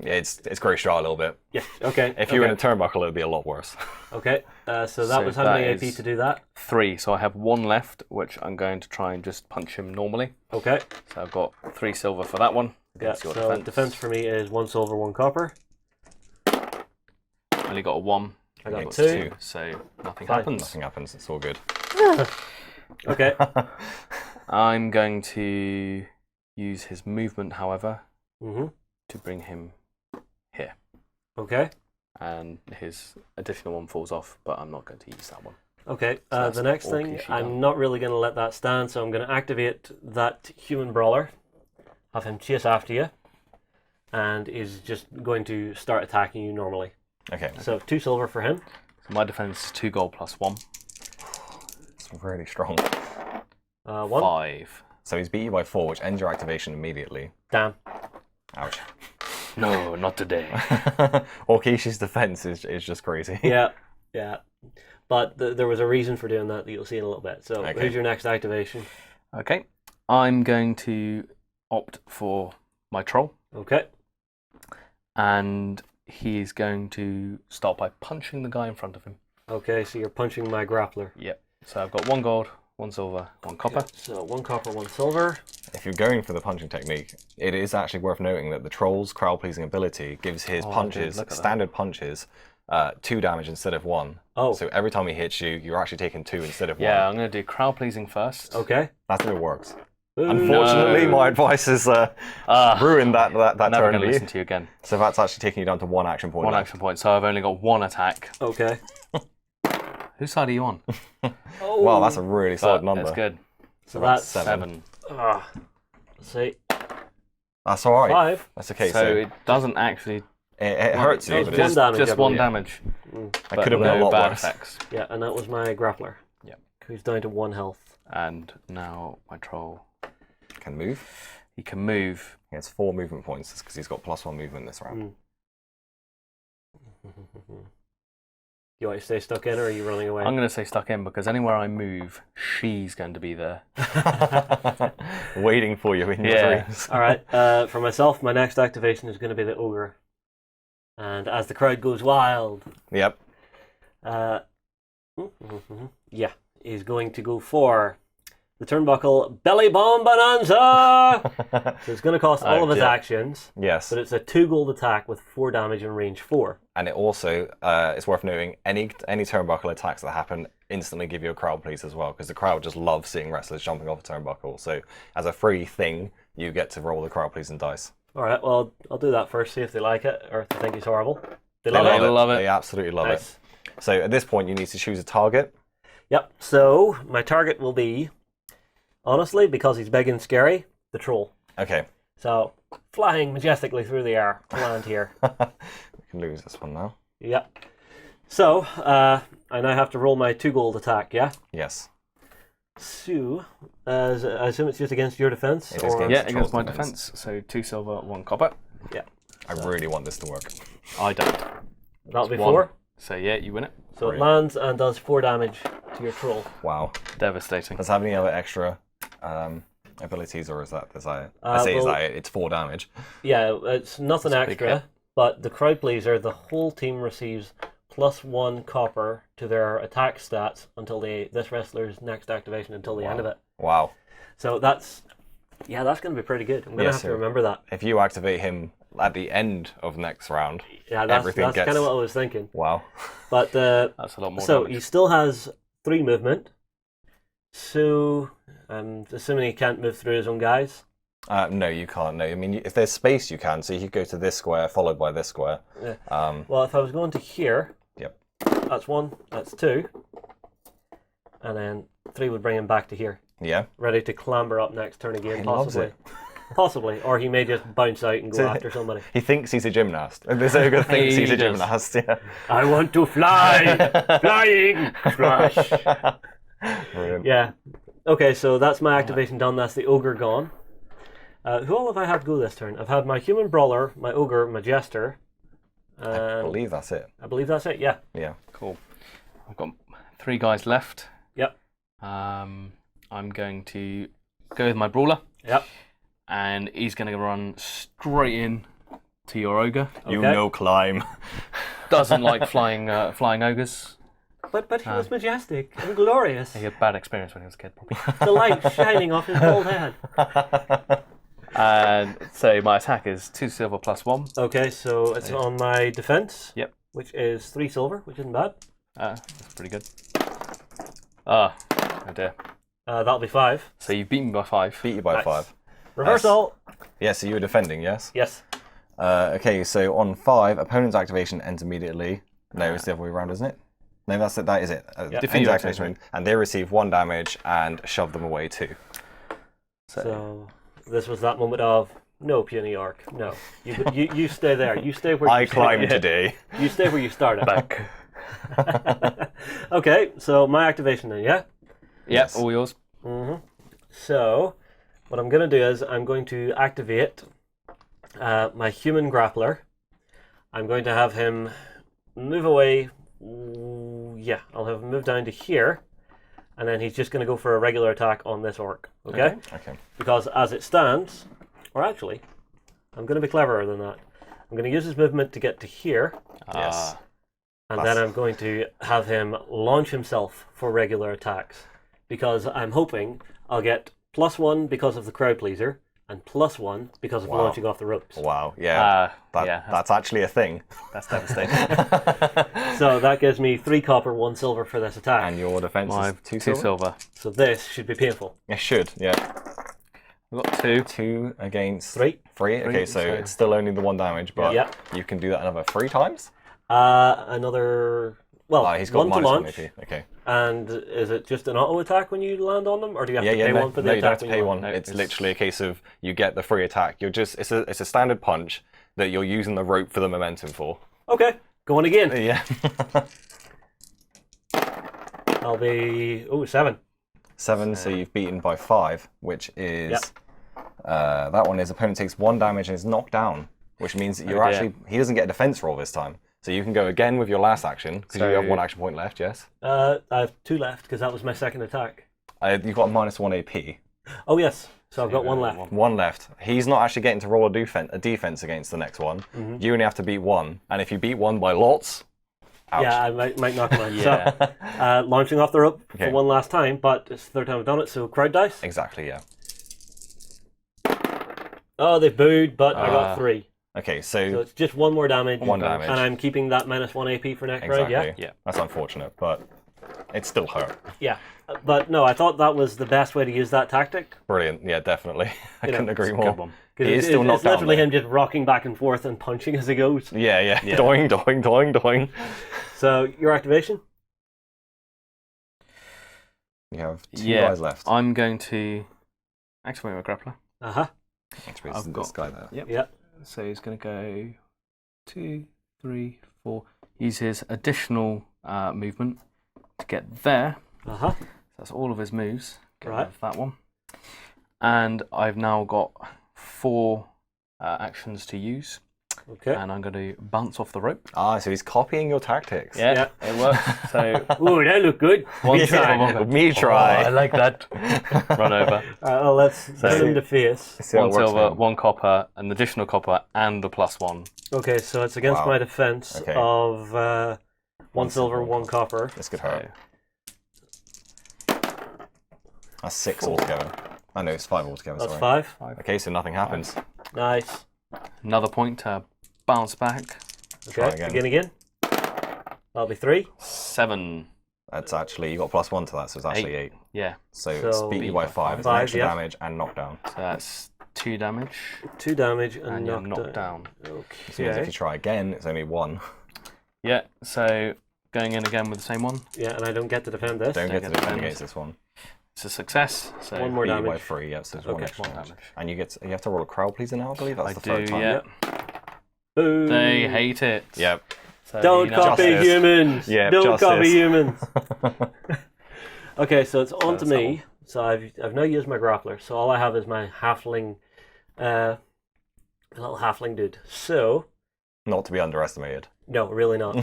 it's graced out a little bit. Yeah, okay. If you were in a turnbuckle, it would be a lot worse. Okay, so that was how many AP to do that? 3, so I have 1 left, which I'm going to try and just punch him normally. Okay. So I've got 3 silver for that one. Yeah, so defense for me is 1 silver, 1 copper. Only got a 1. I got 2. So nothing happens. Nothing happens, it's all good. Okay. I'm going to use his movement, however, to bring him here. Okay. And his additional 1 falls off, but I'm not going to use that one. Okay, so the next thing, I'm not really going to let that stand, so I'm going to activate that human brawler, have him chase after you, and is just going to start attacking you normally. Okay. So 2 silver for him. So my defense is 2 gold plus 1. It's really strong. 1. 5. So he's beat you by 4, which ends your activation immediately. Damn. Ouch. No, not today. Orkishi's defense is just crazy. Yeah. But there was a reason for doing that you'll see in a little bit. So who's your next activation? Okay. I'm going to opt for my troll. Okay. And he's going to start by punching the guy in front of him. Okay, so you're punching my grappler. Yep. So I've got 1 gold, 1 silver, 1 copper. Okay. So 1 copper, 1 silver. If you're going for the punching technique, it is actually worth noting that the troll's crowd-pleasing ability gives his punches, standard punches, 2 damage instead of 1. Oh. So every time he hits you, you're actually taking 2 instead of 1. Yeah, I'm going to do crowd pleasing first. Okay. That's how it works. Ooh. Unfortunately, my advice has ruined that Never turn going to for you. listen to you again. So that's actually taking you down to 1 action point. 1 action point. So I've only got 1 attack. Okay. Whose side are you on? Wow, that's a really solid number. That's good. So that's 7. let's see. That's all right. 5. That's okay. So it doesn't actually. It hurts you, It but does it's, one damage, I Just one believe. damage. it could have been a no lot bad worse. effects. Yeah, and that was my grappler. Yep. Who's down to 1 health. And now my troll. Can move. He can move. He has 4 movement points because he's got +1 movement this round. You want to stay stuck in, or are you running away? I'm going to say stuck in because anywhere I move, she's going to be there. Waiting for you in your dreams. All right. For myself, my next activation is going to be the ogre, and as the crowd goes wild, Yep. yeah, he's going to go for the turnbuckle belly bomb bonanza. So it's going to cost all of his yeah. actions, Yes. but it's a 2 gold attack with 4 damage and range 4. And it also, it's worth noting, any turnbuckle attacks that happen instantly give you a crowd please as well, because the crowd just loves seeing wrestlers jumping off a turnbuckle. So as a free thing, you get to roll the crowd pleasing dice. All right. Well, I'll do that first. See if they like it or if they think it's horrible. They They love it. love it. They absolutely love Nice. it. So at this point, you need to choose a target. Yep. So my target will be, honestly, because he's big and scary, the troll. Okay. So flying majestically through the air to land here. We can lose this one now. Yep. So I now have to roll my 2 gold attack. Yeah. Yes. So I assume it's just against your defense. It is or... against- Yeah, against my defense. defense. So 2 silver, 1 copper. Yeah. I really want this to work. I don't. That'll be 1. 4. So yeah, you win it. So it Brilliant. lands and does 4 damage to your troll. Wow. Devastating. Does it have any other extra abilities, or is that? Is that? Well- It's 4 damage. Yeah, it's nothing That's a big hit. extra, but the crowd pleaser, the whole team receives +1 copper to their attack stats until this wrestler's next activation until the end of it. Wow. So that's going to be pretty good. I'm going to Yes, have to sir. remember that. If you activate him at the end of next round, Yeah, that's everything gets. kind of what I was thinking. Wow. But That's a lot more so damage. he still has 3 movement. So I'm assuming he can't move through his own guys. No, you can't. No, I mean, if there's space, you can. So you could go to this square, followed by this square. Yeah. Um, Well, if I was going to here, Yep. that's 1, that's 2, and then 3 would bring him back to here, yeah. ready to clamber up next turn again, He loves possibly. it. Possibly, or he may just bounce out and go So- after somebody. He thinks he's a gymnast. This ogre thinks He he's a does. gymnast. Yeah. I want to fly! Flying! Flash! Brilliant. Yeah. Okay, so that's my activation done. That's the ogre gone. Who all have I had go this turn? I've had my human brawler, my ogre, my jester. I believe that's it. I believe that's it, yeah. Yeah. Cool. I've got 3 guys left. Yep. I'm going to go with my brawler, Yep. and he's going to run straight in to your ogre. You Okay. know climb. Doesn't like flying ogres. But he was majestic and glorious. He had a bad experience when he was a kid, probably. The light shining off his bald head. And so my attack is 2 silver plus 1. Okay, so it's on my defense. Yep. Which is 3 silver, which isn't bad. That's pretty good. Oh dear. That'll be 5. So you beat me by 5. Beat you by Nice. 5. Reversal. Yeah, so you were defending, yes? Yes. Okay, so on 5, opponent's activation ends immediately. No, it's the other way around, isn't it? No, that's it. That is it. Defeat Ends your activation, and they receive 1 damage and shove them away 2. So this was that moment of no, puny orc. No, you stay there. You stay where I you climbed started. today. You stay where you started. Back. Okay, so my activation then, yeah. Yeah, Yes. all yours. So what I'm going to do is I'm going to activate my human grappler. I'm going to have him move away. Yeah, I'll have him move down to here, and then he's just going to go for a regular attack on this orc. Okay? Okay. Because as it stands, or actually, I'm going to be cleverer than that. I'm going to use his movement to get to here, Yes. and then I'm going to have him launch himself for regular attacks. Because I'm hoping I'll get +1 because of the crowd pleaser, and +1 because of Wow. launching off the ropes. Wow. Yeah. Yeah, That's actually a thing. that's devastating. So that gives me 3 copper, 1 silver for this attack. And your defense My is 2 2 silver? silver. So this should be painful. It should, yeah. I've got 2. 2 against 3. 3. Okay, so it's still only the 1 damage, but Yeah. you can do that another 3 times? Another... Well, He's got one to minus launch. 1 AP. Okay. And is it just an auto attack when you land on them, or do you have to pay no, one for the no, attack? you don't have to when pay you one. land? It's literally a case of you get the free attack. It's a standard punch that you're using the rope for the momentum for. Okay, go on again. Yeah. I'll be 7. 7, so you've beaten by 5, which is that one is opponent takes 1 damage and is knocked down, which means that he doesn't get a defense roll this time. So you can go again with your last action because you have 1 action point left. Yes. I have 2 left because that was my second attack. You've got minus 1 AP. Oh yes, so I've got 1 left. 1 left. He's not actually getting to roll a defense against the next one. You only have to beat 1, and if you beat 1 by lots, ouch. Yeah, I might knock him out. Yeah. So, launching off the rope for one last time, but it's the third time I've done it, so crowd dice. Exactly. Yeah. Oh, they booed, but I got 3. Okay, So so it's just 1 more damage. 1 damage. And I'm keeping that minus 1 AP for next round, exactly. yeah? Yeah. That's unfortunate, but it still hurt. Yeah. But no, I thought that was the best way to use that tactic. Brilliant. Yeah, definitely. I couldn't agree Good more. one. Because He is still knocked it's down, literally though. him just rocking back and forth and punching as he goes. Yeah. Doing, doing, doing, doing. So, your activation? You have 2 Yeah. guys left. I'm going to activate my grappler. Uh-huh. Which is I've this got- guy there. Yep. Yep. So he's going to go 2, 3, 4. Use his additional movement to get there. Uh-huh. That's all of his moves. Get rid Right. of that one. And I've now got 4 actions to use. Okay. And I'm going to bounce off the rope. Ah, so he's copying your tactics. Yeah, it works. So Ooh, that looked good. one Me silver, try. one Me try. I like that. Run over. Well, let's put him to face. See how it 1 works silver, then. 1 copper, an additional copper, and a +1. Okay, so it's against Wow. my defense Okay. of 1 silver, 1 copper. This could So, hurt. That's 6 altogether. I know it's 5 altogether. That's sorry. 5. Okay, so nothing happens. Nice. another point to bounce back. Try Okay, again. again. That'll be 3. 7. That's actually, you got +1 to that, so it's actually 8. Yeah, So, So it's beat you by 5. It's an 5, extra yeah. damage and knockdown. so that's 2 damage. 2 damage and, And you're knocked down. down. This means if Okay. you try again, it's only 1. Yeah, so going in again with the same one. Yeah, and I don't get to defend this. Don't get to get defend defend. against this one. It's a success. So 1 more Beat you by damage. 3, yeah, so it's Okay, 1 extra 1 damage. damage. And you have to roll a crowd pleaser now, I believe. That's I the third do, time. yeah. Boo. They hate it. Yep. So, Don't you know, copy Justice. humans. Yeah, Don't copy justice. humans. Okay, so it's on to that's me. So I've now used my grappler. So all I have is my halfling, little halfling dude. So Not to be underestimated. no, really not.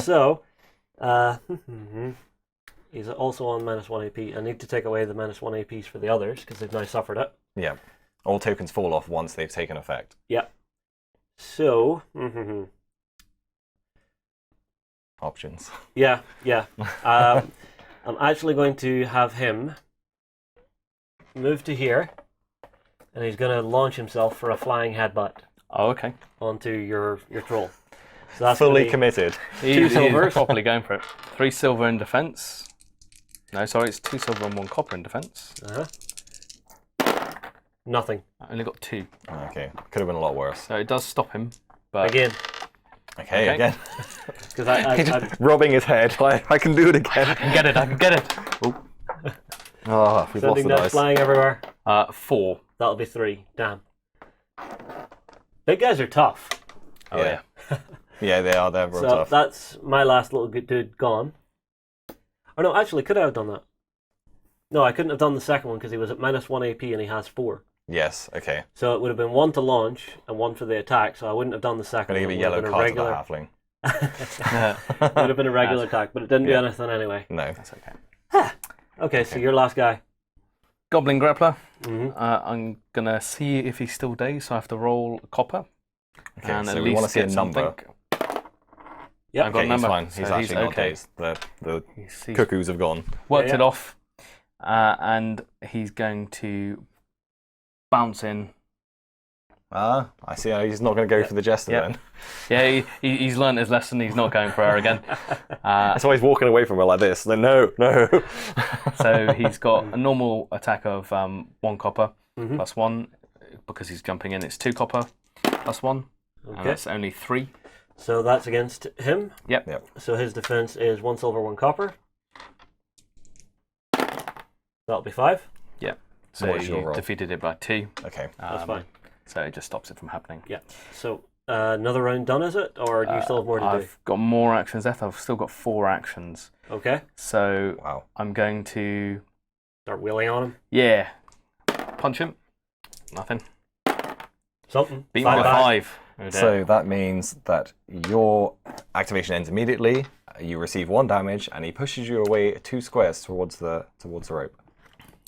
So he's also on -1 AP. I need to take away the -1 APs for the others because they've now suffered it. Yeah. All tokens fall off once they've taken effect. Yeah. So Options. yeah. I'm actually going to have him move to here, and he's going to launch himself for a flying headbutt Oh, okay. onto your troll. So that's Fully gonna be committed. He's silvers. properly going for it. 3 silver in defense. No, sorry, it's 2 silver and 1 copper in defense. Nothing. I only got 2. Okay. Could have been a lot worse. So it does stop him. But Again, Okay, Okay. again. because I Rubbing his head. I can do it again. I can get it, I can get it. Oh, we've lost sending the that dice. flying everywhere. 4. That'll be 3. Damn. Big guys are tough. Oh, Yeah. yeah. Yeah, they are. They're real So tough. that's my last little good dude gone. Oh no, actually, could I have done that? No, I couldn't have done the second one because he was at -1 AP and he has 4. Yes, okay. So it would have been 1 to launch and 1 for the attack. So I wouldn't have done the second. I'm going to one. give a It yellow would have card been to the halfling. It would have been a regular attack, but it didn't do Yeah. anything anyway. No. That's okay. Okay, so your last guy. Goblin Grappler. hmm I'm going to see if he's still dazed, so I have to roll a copper. Okay, and so at we least want to see a get number. something. Yep. I've got Okay, a number. he's fine. so He's actually not okay. dazed. The He's cuckoos have gone. worked Yeah, it yeah. off. And he's going to bounce in. Ah, I see. He's not going to go for the jester Yep. then. Yeah, he's learned his lesson. He's not going for her again. That's why he's walking away from her like this. Then no. So he's got a normal attack of 1 copper Mhm. +1. Because he's jumping in, it's 2 copper +1. And Okay. that's only 3. So that's against him. Yep. Yep. So his defense is 1 silver, 1 copper. That'll be 5. Yep. So What's your you roll? defeated it by 2. Okay. That's fine. So it just stops it from happening. Yeah. So another round done, is it? Or do you still have more to do? I've got more actions left. I've still got 4 actions. Okay. So Wow. I'm going to, Start wheeling on him. yeah, punch him. Nothing. Something. Beat him by back. 5. Oh, dear. So that means that your activation ends immediately. You receive 1 damage, and he pushes you away 2 squares towards the rope.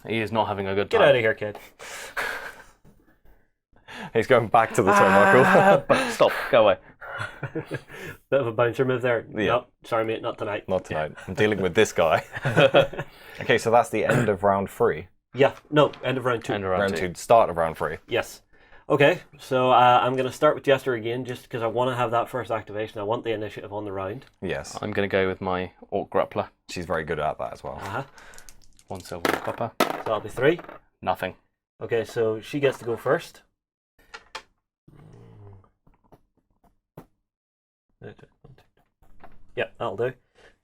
He is not having a good Get time. out of here, kid. He's going back to the turnbuckle. But stop. Go away. Bit of a bouncer move there. Yeah. Nope. Sorry, mate. Not tonight. Not tonight. I'm dealing with this guy. Okay, so that's the end of round 3. Yeah. No. End of round 2. End of round Round 2. 2, start of round 3. Yes. Okay. So I'm going to start with Jester again, just because I want to have that first activation. I want the initiative on the round. Yes. I'm going to go with my Orc Grappler. She's very good at that as well. 1 silver, 1 copper. So that'll be 3. Nothing. Okay. So she gets to go first. Yep, that'll do.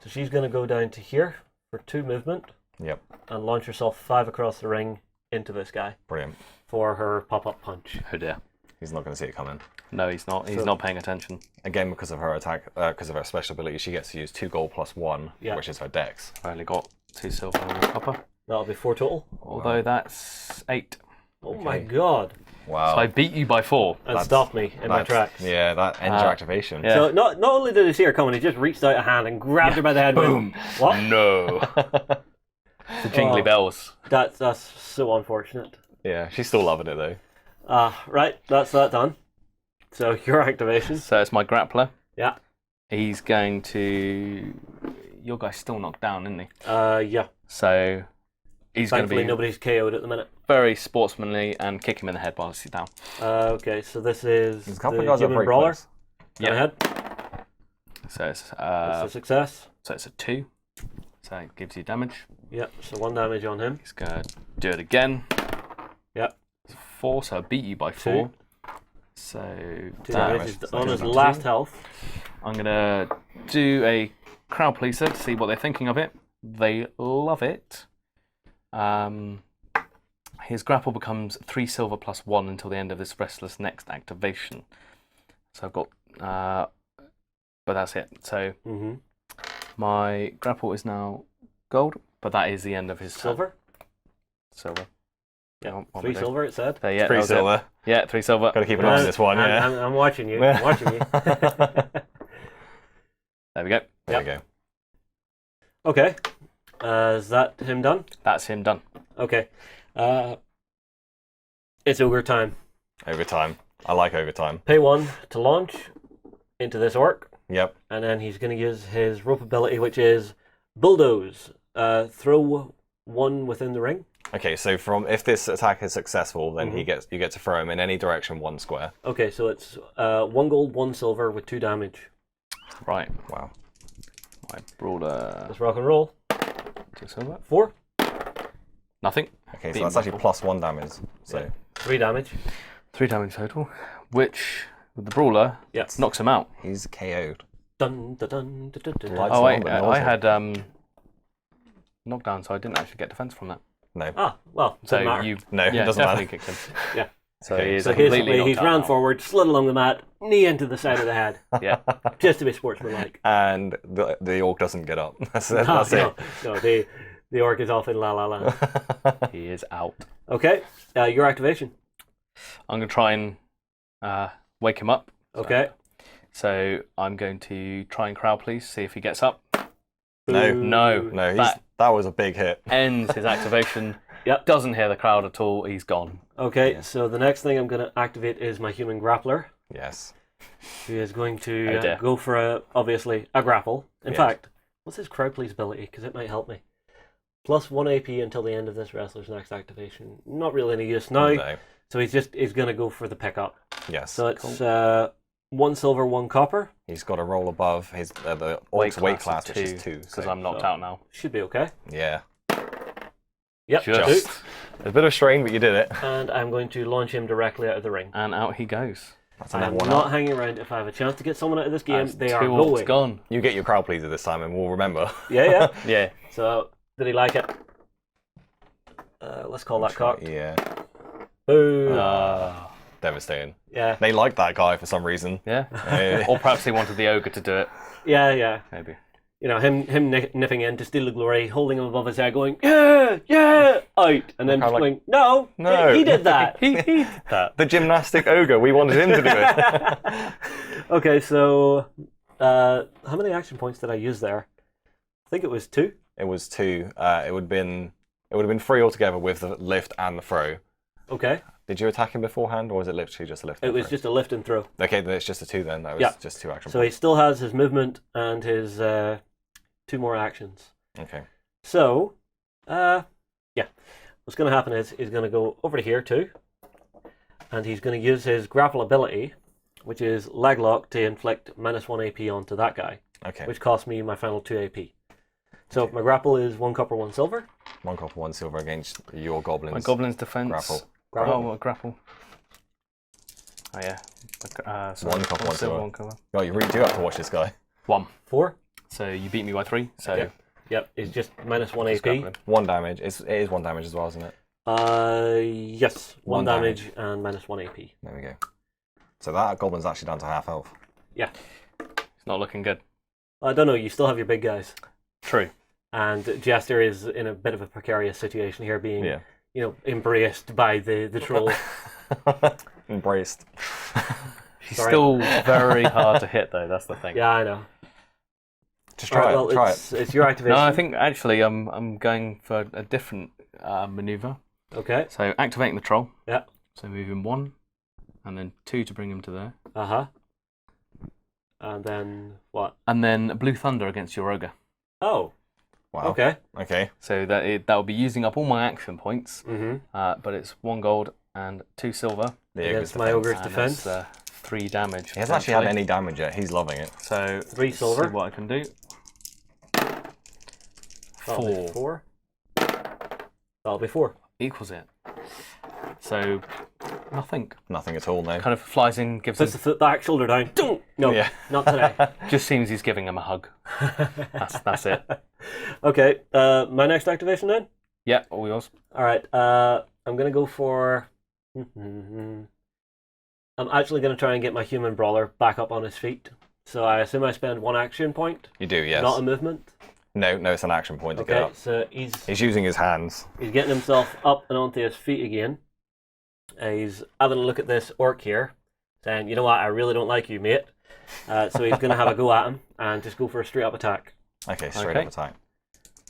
So she's going to go down to here for 2 movement Yep. and launch herself 5 across the ring into this guy Brilliant. for her pop-up punch. Oh dear. He's not going to see it coming. No, he's not. He's So- not paying attention. Again, because of her attack, because of her special ability, she gets to use 2 gold plus 1, Yeah. which is her dex. I only got 2 silver and 1 copper. That'll be 4 total. Although that's 8. Oh my god. Wow. So I beat you by 4. And stopped me in my tracks. Yeah, that ends your activation. yeah. So not only did he see her coming, he just reached out a hand and grabbed her by the head. and Boom. went, what? No. The jingly Oh. bells. That's so unfortunate. Yeah, she's still loving it though. Right, that's that done. So your activation. So it's my grappler. Yeah. He's going to. Your guy's still knocked down, isn't he? Yeah. So he's going to Thankfully be nobody's KO'd at the minute. very sportsmanly and kick him in the head while he's down. Okay, so this is There's a couple the of guys that are human very brawler. close. Go ahead. So it's It's a success. so it's a 2. So it gives you damage. Yep, so 1 damage on him. He's going to do it again. Yep. It's 4, so I beat you by 4. So 2 that- damage is on his Damage. last health. I'm going to do a crowd pleaser to see what they're thinking of it. They love it. His grapple becomes 3 silver plus 1 until the end of this wrestler's next activation. So I've got, but that's it. So Mm-hmm. my grapple is now gold, but that is the end of his turn. Silver? Silver. Yeah, Oh, what 3 we do. silver it said. Yeah, that 3 was it. silver. Yeah, 3 silver. Got to keep an eye on this one, yeah. I'm watching you. I'm watching you. There we go. There we go. Okay. Is that him done? That's him done. Okay. It's ogre time. Overtime. I like overtime. Pay 1 to launch into this orc, Yep. and then he's going to use his rope ability, which is bulldoze. Throw 1 within the ring. Okay, so if this attack is successful, then you get to throw him in any direction 1 square. Okay, so it's 1 gold, 1 silver with 2 damage. Right. Wow. My brawler. Let's rock and roll. 2 silver. 4, Nothing. Okay, so Beat that's him actually by plus 1 damage. So 3 damage. 3 damage total, which with the brawler Yeah. knocks him out. he's KO'd. Dun, dun, dun, dun, dun, dun, Lights dun. Oh wait, but I nozzle. had knockdown, so I didn't actually get defense from that. No. Ah, well, So doesn't matter. you, No, it yeah, doesn't definitely matter. kicked him. Yeah. So Okay, he is So completely basically, he's knocked ran out forward, slid along the mat, knee into the side of the head, now. Yeah. just to be sportsmanlike. And the orc doesn't get up. That's No, it. no, the orc is off in la la la. He is out. Okay, your activation. I'm gonna try and wake him up. Okay. So I'm going to try and crowd please, see if he gets up. No. Boo. No. No, That that was a big hit. ends his activation. Yep. Doesn't hear the crowd at all. He's gone. Okay, so the next thing I'm going to activate is my human grappler, Yes. who is going Oh, to dear. go for, obviously, a grapple. In Yes. fact, what's his crowd please ability? Because it might help me. Plus 1 AP until the end of this wrestler's next activation. Not really any use now. No. So he's going to go for the pickup. Yes. So it's 1 silver, 1 copper. He's got to roll above his the Weight orc's weight class class, is which is 2. Because So, I'm knocked so- out now. Should be okay. yeah. Yep, Just. two. A bit of strain, but you did it. And I'm going to launch him directly out of the ring. And out he goes. That's I'm another one not out. hanging around. If I have a chance to get someone out of this game, That's they are 2 orcs going. gone. You get your crowd pleaser this time, and we'll remember. Yeah. Yeah. So, did he like it? Let's call that cocked. Yeah. Boo. Devastating. Yeah. They like that guy for some reason. Yeah. Eh, Or perhaps they wanted the ogre to do it. Yeah. Maybe. You know, him nipping in to steal the glory, holding him above his head, going, yeah, out. And then Kinda like, going, no, he did that. He did that. the gymnastic ogre, we wanted him to do it. Okay, so how many action points did I use there? I think it was 2. It was 2. It would have been 3 altogether with the lift and the throw. Okay. Did you attack him beforehand, or was it literally just a lift? It was just a lift and throw. Okay, then it's just a 2 then. That was just 2 action So he points. still has his movement and his 2 more actions. Okay. So, what's going to happen is he's going to go over to here too, and he's going to use his grapple ability, which is leg lock, to inflict -1 AP onto that guy, Okay. which costs me my final 2 AP. So my grapple is 1 copper, 1 silver. 1 copper, 1 silver against your goblins. My goblin's defense. Grapple. Oh, grapple. Oh yeah. Sorry, 1 copper, 1 silver. 1 cover. Oh, you really do have to watch this guy. 1. 4. So you beat me by 3. So Okay. Yep, it's just -1 just AP. grappling. 1 damage. It is 1 damage as well, isn't it? Yes, 1 1 damage and -1 AP. There we go. So that goblin's actually down to half health. Yeah. it's not looking good. I don't know, you still have your big guys. True. And Jester is in a bit of a precarious situation here, being Yeah. embraced by the troll. Embraced. He's Sorry. still very hard to hit though. That's the thing. Yeah, I know. Just try Alright, it. well, Try it's, it. it's your activation. No, I think actually I'm going for a different maneuver. Okay. So activating the troll. Yeah. So moving 1, and then 2 to bring him to there, And then what? and then blue thunder against your ogre. Oh. Wow. Okay. Okay. So that will be using up all my action points. Mm-hmm. But it's 1 gold and 2 silver. The Against ogre's my defense. ogre's And defense. it's, 3 damage. He hasn't actually had potentially. any damage yet. He's loving it. So 3 let's silver. See what I can do. That'll be 4 4. That'll be 4. equals it. So nothing. Nothing at all, no. Kind of flies in, gives Puts the him. foot back, shoulder down. No, Yeah. not today. Just seems he's giving him a hug. That's it. Okay. My next activation then. Yeah, all yours. All right. I'm gonna go for. I'm actually gonna try and get my human brawler back up on his feet. So I assume I spend 1 action point, You do, yes. not a movement. No, it's an action point to get Okay. up. So he's He's using his hands. getting himself up and onto his feet again. He's having a look at this orc here, saying, "You know what? I really don't like you, mate." So he's gonna have a go at him and just go for a straight up attack. Okay, straight Okay. up attack.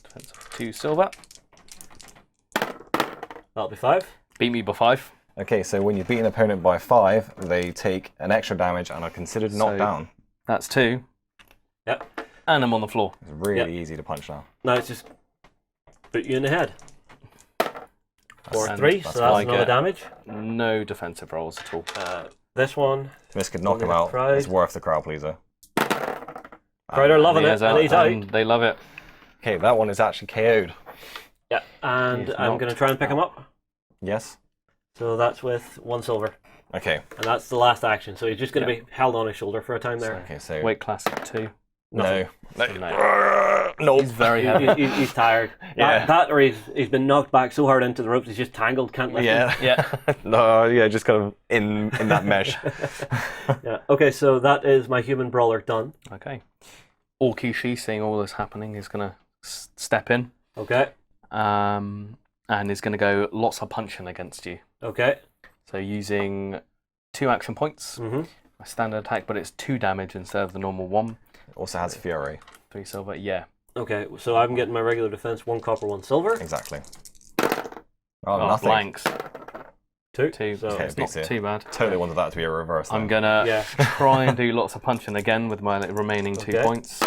Defense of 2 silver. That'll be 5. Beat me by 5. Okay, so when you beat an opponent by 5, they take an extra damage and are considered knocked So- down. That's 2. Yep. And I'm on the floor. It's really easy to punch now. Now it's just put you in the head. For And 3, that's so that's why I another get- damage. No defensive rolls at all. This one, This could knock him Only out. pride. It's worth the crowd pleaser. Crider loving it, There's and he's out. and they love it. Okay, that one is actually KO'd. Yeah, and He's I'm knocked going to try and pick him up. Yes? So that's with 1 silver, Okay. and that's the last action. So he's just going to be held on his shoulder for a time there. Okay, so... Weight class at 2. No. No. Nope. He's very heavy. He's tired. Yeah. That or he's been knocked back so hard into the ropes, he's just tangled, can't lift him. Yeah. Yeah. No, yeah, just kind of in that mesh. Yeah. Okay, so that is my human brawler done. Okay. Orkishi, seeing all this happening, is going to step in Okay. and is going to go lots of punching against you. Okay. So using 2 action points, Mm-hmm. a standard attack, but it's 2 damage instead of the normal 1. Also has Fury. 3 silver, yeah. Okay, so I'm getting my regular defense, 1 copper, 1 silver. Exactly. Oh, nothing. blanks. 2. 2, So Okay. it's not beats it. too bad. Totally wanted that to be a reverse. I'm then. going to Yeah. try and do lots of punching again with my remaining 2 Okay. points.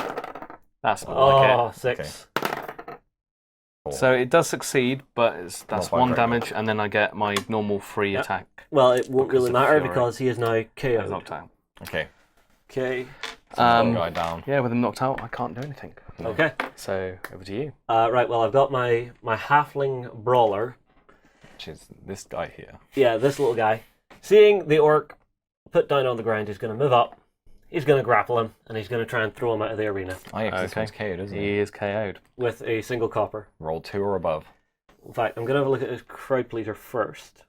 That's more like Oh, 6. Four. it. So it does succeed, but that's Not by 1 very damage, and then I get my normal free Yep. attack. Well, it won't Because really of matter Fury. because he is now He's KO'd. knocked out. Okay. Okay. So guy down. Yeah, with him knocked out, I can't do anything. Okay. So over to you. Right, well, I've got my halfling brawler. Which is this guy here. Yeah, this little guy. Seeing the orc put down on the ground. He's going to move up. He's going to grapple him, and he's going to try and throw him out of the arena. Oh, yeah, 'cause this one's KO'd, isn't He it? is KO'd. With a single copper. Roll 2 or above. In fact, I'm going to have a look at his crowd pleaser first.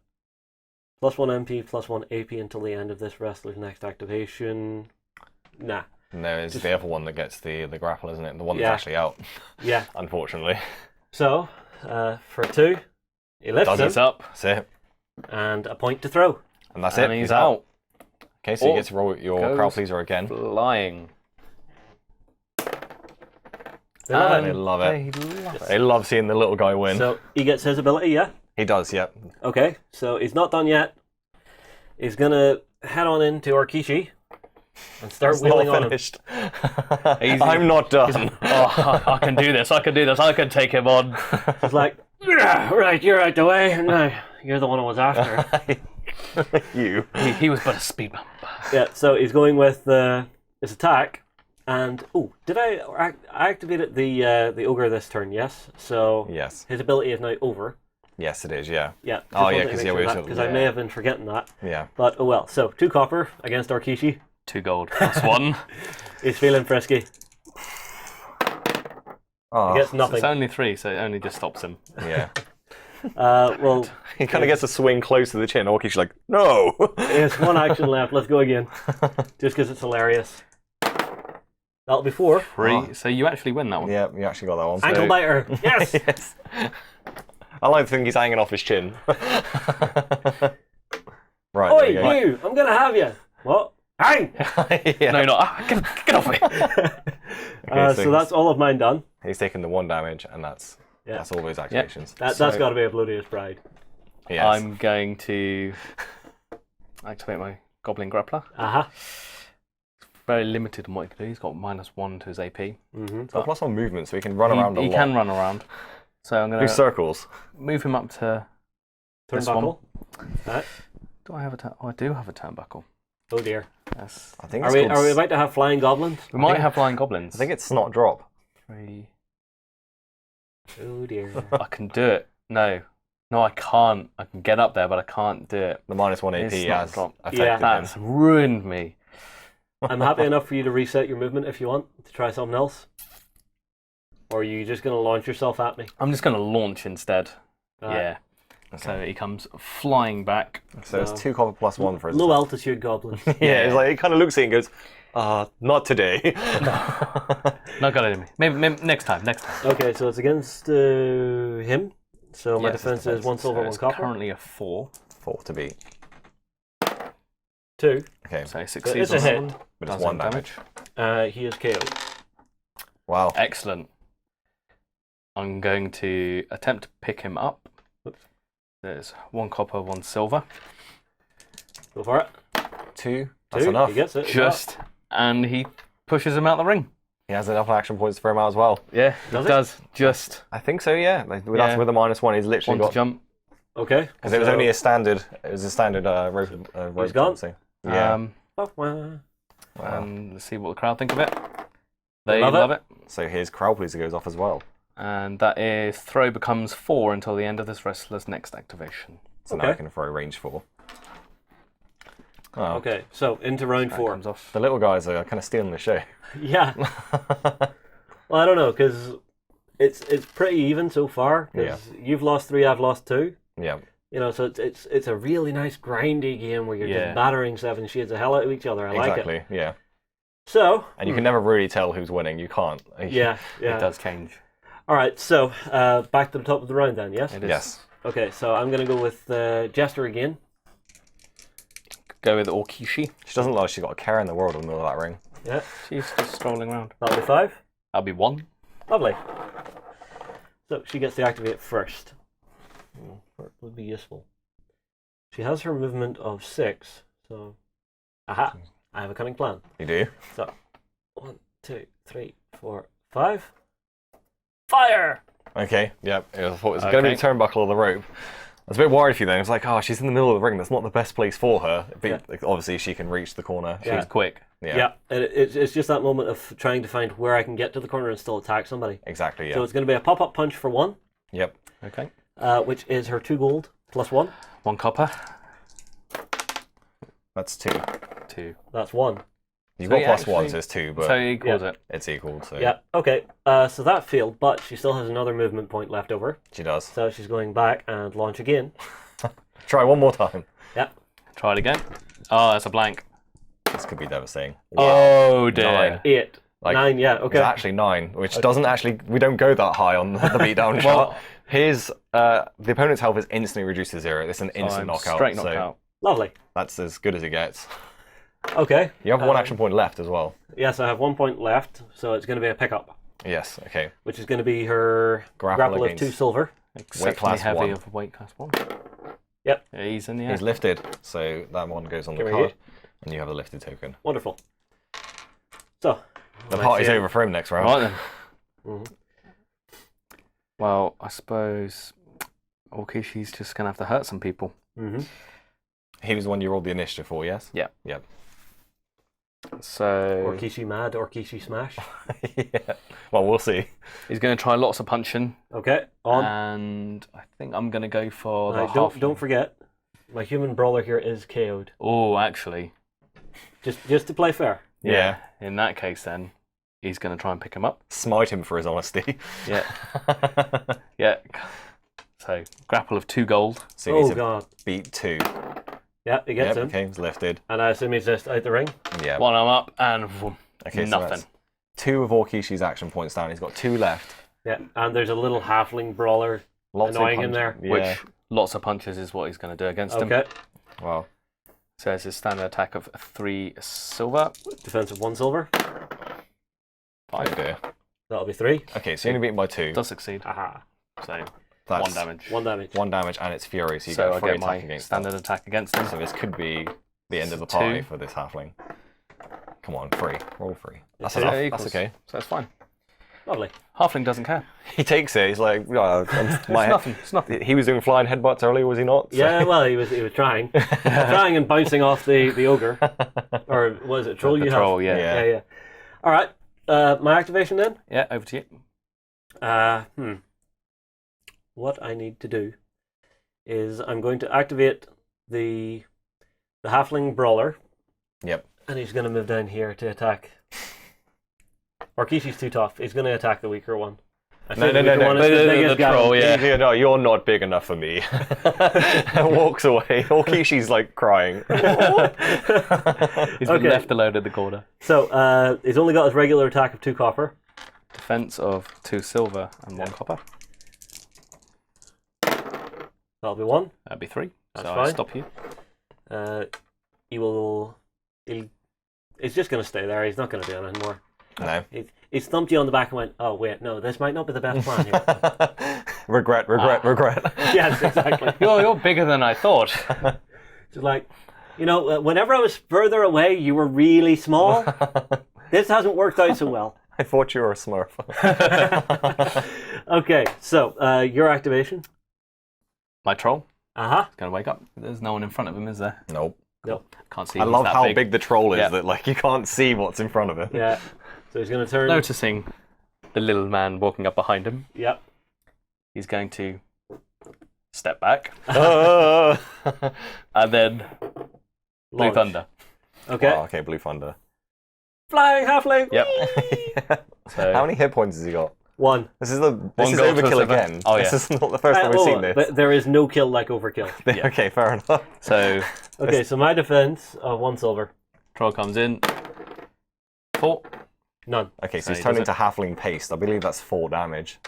+1 MP, +1 AP until the end of this wrestler's next activation. Nah. No, it's the other one that gets the grapple, isn't it? The one that's Yeah. actually out. Yeah. Unfortunately. So, for 2, he lifts him, He's up. That's it. and a point to throw. And that's And it. he's out. Okay, so you get to roll your goes crowd pleaser again. Flying. They love They it. love it. They love it. They love seeing the little guy win. So, he gets his ability, yeah? He does, yep. Okay, so he's not done yet. He's going to head on into Orkishi and start It's wheeling not on him. finished. I'm not done. Oh, I can do this. I can do this. I can take him on. He's like, "Yeah, right, you're out the way. No, you're the one I was after." You. He was but a speed bump. Yeah, so he's going with his attack. And, did I activated the ogre this turn, yes? So Yes. his ability is now over. Yes, it is, yeah. Yeah. Oh, yeah, 'cause, yeah, we were- because I may have been forgetting that. Yeah. But, oh well. So, 2 copper against Orkishi. 2 gold. +1. He's feeling frisky. Oh, He gets nothing. It's only 3, so it only just stops him. yeah. Well, He kind of gets a swing close to the chin. Orki's like, no! there's 1 action left. Let's go again. Just because it's hilarious. That'll be 4. 3. Oh. So you actually win that one. Yeah, you actually got that one. Ankle biter. Yes! Yes. I like to think he's hanging off his chin. Right, Oi, there you you! I'm going to have you. What? Hang! go. Yeah. No, not. Get off me. So that's all of mine done. He's taking the 1 damage, and that's all those activations. That's So- got to be a bloodiest pride. Yes. I'm going to activate my Goblin Grappler. Aha. Very limited in what he can do. He's got -1 to his AP. He's got +1 movement, so he can run around a He lot. can run around. So I'm going Do to circles. move him up to this one. Turnbuckle. Right. Do I have a turn? Oh, I do have a turnbuckle. Oh dear. Yes. I think Are it's we, called are we about to have flying goblins? We might have flying goblins. I think it's Snot Drop. 3. Oh dear. I can do it. No, I can't. I can get up there, but I can't do it. The -1 AP It's not has drop. affected Yeah. him. That's ruined me. I'm happy enough for you to reset your movement if you want to try something else. Or are you just going to launch yourself at me? I'm just going to launch instead. Right. Yeah. So he comes flying back. So it's 2 copper +1 for his Low attack. altitude goblins. Yeah, it's like he kind of looks at it and goes, not today. Not got it in me. Maybe next time. Next time. Okay, so it's against him. So my Yes, it's defense is defense. 1 silver, So 1 it's copper. currently a 4. 4 to beat. 2. Okay, So he It's succeeds a on that hit. one. but it's Does 1 some damage. He is KO'd. Wow. Excellent. I'm going to attempt to pick him up. There's 1 copper, 1 silver. Go for it. 2. That's 2. enough. He gets it. Just, and he pushes him out the ring. He has enough action points for him out as well. Yeah, Does it it? does. Just I think so, yeah. With Yeah. the -1, he's literally 1 got... to jump. Okay. Because it was only a standard... It was a standard rope He's gone? jump, so- Yeah. Wow. Let's see what the crowd think of it. They love love it. So his crowd pleaser goes off as well. And that is throw becomes 4 until the end of this wrestler's next activation. So now Okay. I can throw range 4. Oh. Okay, so into round That 4. comes off. The little guys are kind of stealing the show. Yeah. Well, I don't know, because it's pretty even so far. 'Cause you've lost 3, I've lost 2. Yeah. You know, so it's a really nice grindy game where you're Yeah. just battering 7 shades of hell out of each other. I like it. Exactly, yeah. So, And you can never really tell who's winning. You can't. yeah. It does change. All right, so back to the top of the round then, yes? It is. Yes. Okay, so I'm going to go with Jester again. Go with Orkishi. She doesn't look like she's got a care in the world in the middle of that ring. Yeah, She's just strolling around. that'll be 5. That'll be 1. Lovely. So she gets to activate first. That would be useful. She has her movement of 6, so... Aha! I have a cunning plan. You do? So, 1, 2, 3, 4, 5. Fire! Okay, yep. I thought it was going to be Okay. the turnbuckle or the rope. I was a bit worried for you then. It was like, oh, she's in the middle of the ring. That's not the best place for her. But Yeah. obviously, she can reach the corner. Yeah. She's quick. Yeah, and it's just that moment of trying to find where I can get to the corner and still attack somebody. Exactly, yeah. So it's going to be a pop-up punch for 1, Yep. Okay. which is her 2 gold plus 1. 1 copper. That's 2. 2. That's 1. You've So got yeah, plus 1, actually- so it's 2, but So he equals it. it's equal. So Yeah, okay. So that failed, but she still has another movement point left over. she does. So she's going back and launch again. Try one more time. Yeah. Try it again. Oh, that's a blank. This could be devastating. Oh dear. 9. 8. Like, 9, yeah, It's okay. actually 9, which doesn't actually. We don't go that high on the beatdown shot. His the opponent's health is instantly reduced to 0. It's an instant knockout. Straight so knockout. Lovely. that's as good as it gets. Okay. You have one action point left as well. Yes, I have 1 point left, so it's going to be a pickup, Yes. Okay. which is going to be her Grapple of against- 2 silver. Exceptionally class heavy 1. of weight class 1. Yep. Yeah, he's in the air. He's lifted, so that one goes on the Here we card, go. and you have a lifted token. Wonderful. So, The when I party's say- over for him next round. Right then. Mhm. Well, I suppose Orkishi's just going to have to hurt some people. Mhm. He was the one you rolled the initiative for, yes? Yeah. Yep. So Orkishi mad, Orkishi smash. Yeah. Well, we'll see. he's going to try lots of punching, Okay, on. and I think I'm going to go for the Now, don't forget, my human brawler here is KO'd. Oh, actually, Just to play fair. Yeah. In that case, then he's going to try and pick him up. Smite him for his honesty. Yeah. Yeah. So grapple of 2 gold. So he needs Oh to god. beat 2. Yeah, he gets Yep, him. okay, he's lifted. And I assume he's just out the ring. Yeah. One arm up and vroom, Okay, so nothing. that's 2 of Orkishi's action points down. He's got 2 left. Yeah, and there's a little halfling brawler Lots annoying of him there. Yeah. Which lots of punches is what he's going to do against him. Okay, Wow. So it's his standard attack of 3 silver. defensive 1 silver. Oh dear. That'll be 3. Okay, so you're only beaten by 2. Does succeed. Aha. So That's 1 damage. 1 damage. 1 damage, and it's Fury, so you So get I a free get attack my against standard that. attack against him. So this could be the end of the 2. party for this halfling. Come on, 3. Roll 3. That's So enough. it That's equals. okay. So it's fine. Lovely. Halfling doesn't care. He takes it. He's like, oh, It's nothing. It's nothing. He was doing flying headbutts earlier, was he not? So- Yeah, well, he was trying. Trying and bouncing off the ogre. Or was it troll The you troll, have? yeah. Yeah. All right. My activation then? Yeah, over to you. What I need to do is I'm going to activate the halfling brawler, Yep. and he's going to move down here to attack. Orkishi's too tough. He's going to attack the weaker one. I No, think no, the no, weaker no. one is the The biggest guy. troll, yeah. No, you're not big enough for me. And walks away. Orkishi's like crying. He's been Okay. left alone in the corner. So he's only got his regular attack of 2 copper. Defense of 2 silver and 1 copper. That'll be 1. That'd be 3. That's so I fine. stop you. He's just going to stay there. He's not going to do anything more. No. He thumped you on the back and went, "Oh wait, no, this might not be the best plan here." regret. Yes, exactly. You're bigger than I thought. Just like, whenever I was further away, you were really small. This hasn't worked out so well. I thought you were a smurf. Okay, so your activation. My troll Uh-huh. is going to wake up. There's no one in front of him, is there? Nope. Nope. Can't see. I he's love that how big the troll is that like you can't see what's in front of him. Yeah. So he's going to turn. Noticing the little man walking up behind him, Yep. he's going to step back Ah. and then Blue Launch. Thunder. Okay. Oh, okay, Blue Thunder. Flying halfling. Yep. Yeah. So How many hit points has he got? 1. This is One overkill gold to silver. again. Oh, This yeah. is not the first time we've seen this. But there is no kill like overkill. Yeah. Okay, fair enough. So Okay, so my defense of 1 silver. troll comes in. 4. None. Okay, so So he's he turned does into halfling paste. I believe that's 4 damage.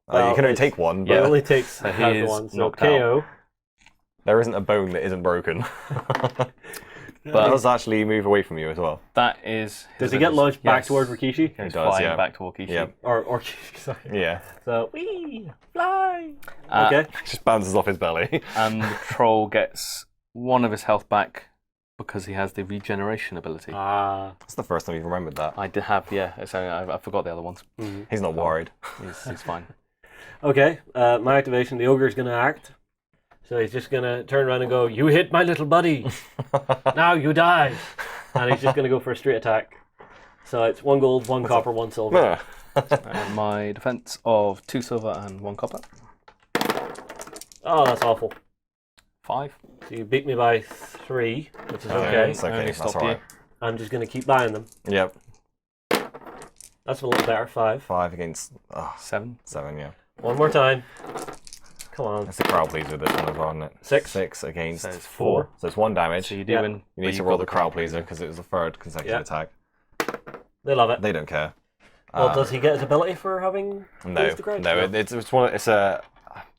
Well, you can only it's- take 1, It but only takes So he half the is 1. So knocked KO. there isn't a bone that isn't broken. But But- he does actually move away from you as well. That is. Does his he get ability. launched back Yes. toward Rikishi? He's He does, flying yeah. back to Orkishi. Yeah. Or sorry. Yeah. So, wee, fly. Uh, Okay. Just bounces off his belly. And the troll gets 1 of his health back because he has the regeneration ability. Ah. That's the first time you've remembered that. I did have, yeah. So I forgot the other ones. He's not worried. He's fine. Okay. My activation. The ogre's going to act. So he's just going to turn around and go, "You hit my little buddy. Now you die." And he's just going to go for a straight attack. So it's 1 gold, 1 copper, 1 silver. And my defense of 2 silver and 1 copper. Oh, that's awful. 5. So you beat me by 3, which is Okay, okay. it's okay. Only That's stop all right. I'm just going to keep buying them. Yep. That's a little better. 5. 5 against 7. 7, yeah. One more time. Come on. That's the crowd pleaser this one as well, isn't it? 6. 6 against So it's 4. So it's 1 damage. So you You do win. need to roll the crowd pleaser because it was the 3rd consecutive attack. They love it. They don't care. Well, does he get his ability for having No, used the crowd? no.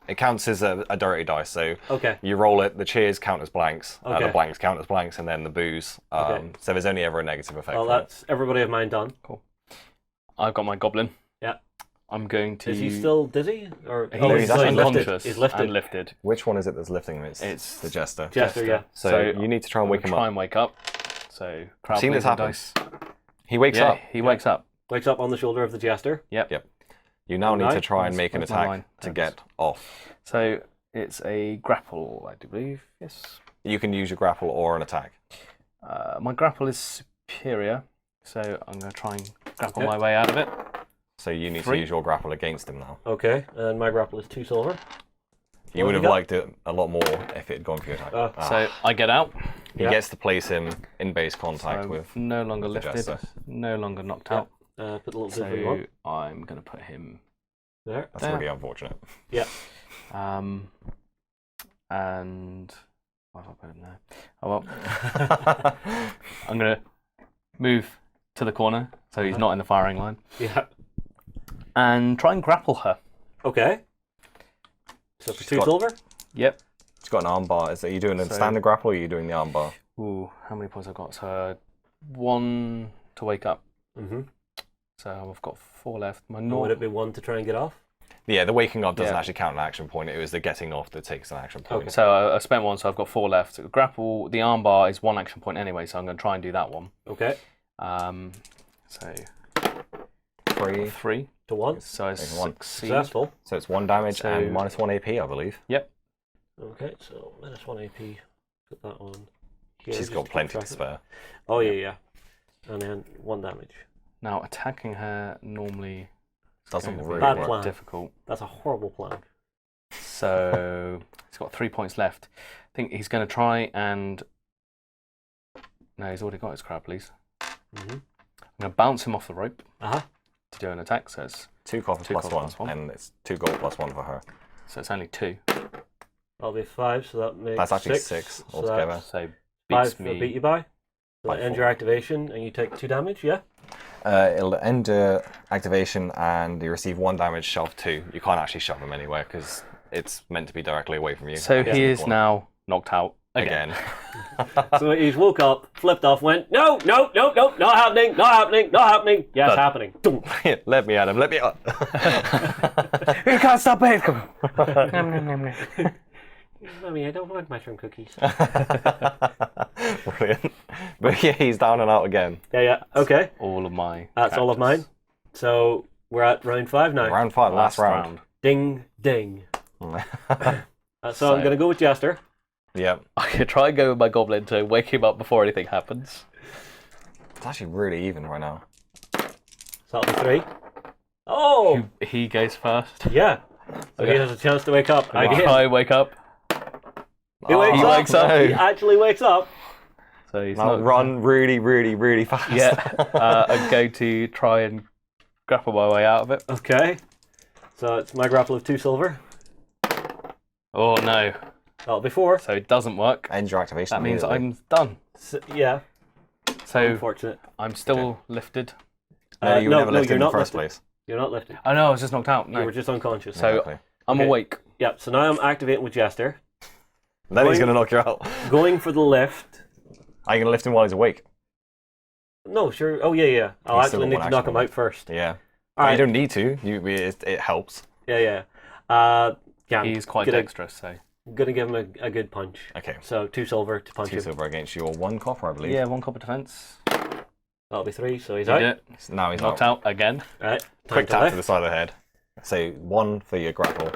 It counts as a dirty dice. So Okay. you roll it. The cheers count as blanks. Okay. The blanks count as blanks, and then the boos. Okay. So there's only ever a negative effect. Well, from it. that's everybody of mine done. Cool. I've got my goblin. Yeah. I'm going to. Is he still dizzy? Or he's so actually lifted. unconscious He's lifted. and lifted. Which one is it that's lifting him? It's the jester. Jester, yeah. So you need to try and wake him Try up. and wake up. So crowd Seen this pleasing happen. dice. He wakes Yeah, up. he wakes up. Wakes up on the shoulder of the jester. Yep. You now need to Right. try and make an Where's my attack line? to Thanks. get off. So it's a grapple, I do believe. Yes. You can use your grapple or an attack. My grapple is superior, so I'm going to try and grapple Okay. my way out of it. So you need 3. to use your grapple against him now. Okay, and my grapple is 2 silver. You What would have have you got? liked it a lot more if it had gone for your attack. So I get out. He Yeah. gets to place him in base contact I'm with. no longer the lifted, jester. no longer knocked Yeah. out. Put a little So bit you want. I'm going to put him There. That's there. really unfortunate. Yeah. And why have I put him there? Oh well. I'm going to move to the corner so he's not in the firing line Yeah. and try and grapple her. Okay. So for She's 2 got- silver. Yep. He's got an armbar. Are you doing a So- standard grapple or are you doing the armbar? Ooh, how many points I've got? So 1 to wake up. Mm-hmm. So I've got 4 left. My Would it be 1 to try and get off? Yeah, the waking up doesn't Yeah. actually count an action point. It was the getting off that takes an action point. Okay. So I spent 1, so I've got 4 left. Grapple, the armbar is 1 action point anyway, so I'm going to try and do that one. Okay. So 3. 3. To 1. So I There's 1. succeed. Successful. So it's 1 damage So- and minus 1 AP, I believe. Yep. Okay, so minus 1 AP. Put that on here. She's just got to keep plenty track to of it. spare. Oh, yeah. And then 1 damage. Now attacking her normally Doesn't going to really be Bad work. plan. difficult. That's a horrible plan. So he's got 3 points left. I think he's going to try and. No, he's already got his crowd, please. Mm-hmm. I'm going to bounce him off the rope Uh-huh. to do an attack. So it's 2 copper Two plus copper 1, plus 1. and it's 2 gold plus 1 for her. only 2. That'll be 5, so that makes That's actually 6. 6 So altogether. that's So 5 beats for me. beat you by. So By that ends 4. your activation, and you take 2 damage, yeah? It'll end activation and you receive 1 damage, shove 2. You can't actually shove him anywhere because it's meant to be directly away from you. So It's in he the is corner. now knocked out again. So he's woke up, flipped off, went, no, not happening, not happening. Yeah, it's Done. happening. Boom. Let me at him, let me at You can't stop it! Come on. Mommy, I don't want mushroom cookies. Brilliant. But yeah, he's down and out again. Yeah, okay. All of my. That's all of characters. mine. So we're at round 5 now. Round 5, last round. Ding, ding. So I'm going to go with Jester. Yep. I could try and go with my goblin to wake him up before anything happens. It's actually really even right now. So that'll be 3. Oh! He goes first. Yeah. So he Okay. has a chance to wake up I again. try and wake up. He wakes He up. wakes up. He actually wakes up. So he's Now not. run really, really, really fast. Yeah. I'm going to try and grapple my way out of it. Okay. So it's my grapple of 2 silver. Oh no. That'll be 4. So it doesn't work. End your activation. That means immediately. I'm done. So, yeah. So Unfortunate. I'm still lifted. No, you were never lifted you're in the not first lifted. place. You're not lifted. I know, I was just knocked out. You No. were just unconscious. So Exactly. I'm Okay. awake. Yeah, so now I'm activating with Jester. Then he's Going- going to knock you out. Going for the lift. Are you going to lift him while he's awake? No, sure. Oh, yeah. I'll He's still actually got need one to knock action him point. out first. Yeah. All You right. don't need to. It helps. Yeah. Yeah, He's quite gonna, dexterous, so. Gonna give him a good punch. Okay. So 2 silver to punch 2 him. silver against your 1 copper, I believe. Yeah, 1 copper defense. That'll be 3, so he's Did out. it. Now he's Knocked out. out again. Right. Time Quick to tap lift. to the side of the head. So 1 for your grapple.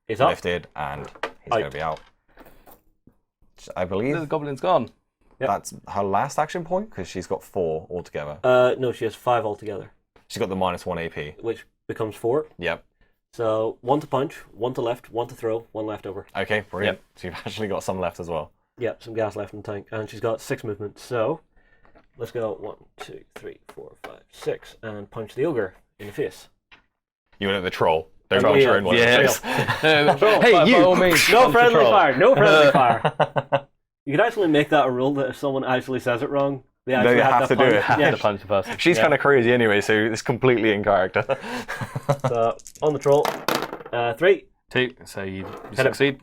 He's up. Lifted, and he's Out. going to be out. I The believe goblin's gone. Yep. that's her last action point because she's got 4 altogether. No, she has 5 altogether, She's got the minus 1 AP. which becomes 4. Yep. So 1 to punch, 1 to lift, 1 to throw, 1 left over. Okay, brilliant. So you've actually got some left as well. Yep, some gas left in the tank. And she's got 6 movement. So Let's go 1, 2, 3, 4, 5, 6, and punch the ogre in the face. You went at the troll. Don't Yeah, punch your own one. Yes. Hey, by you. all means, No punch the friendly troll. fire. No friendly fire. You could actually make that a rule that if someone actually says it wrong, they actually you have to do punch. it. Have Yeah. to punch the person. She's Yeah. kind of crazy anyway, so it's completely in character. So on the troll, 3. 2, so you him. succeed.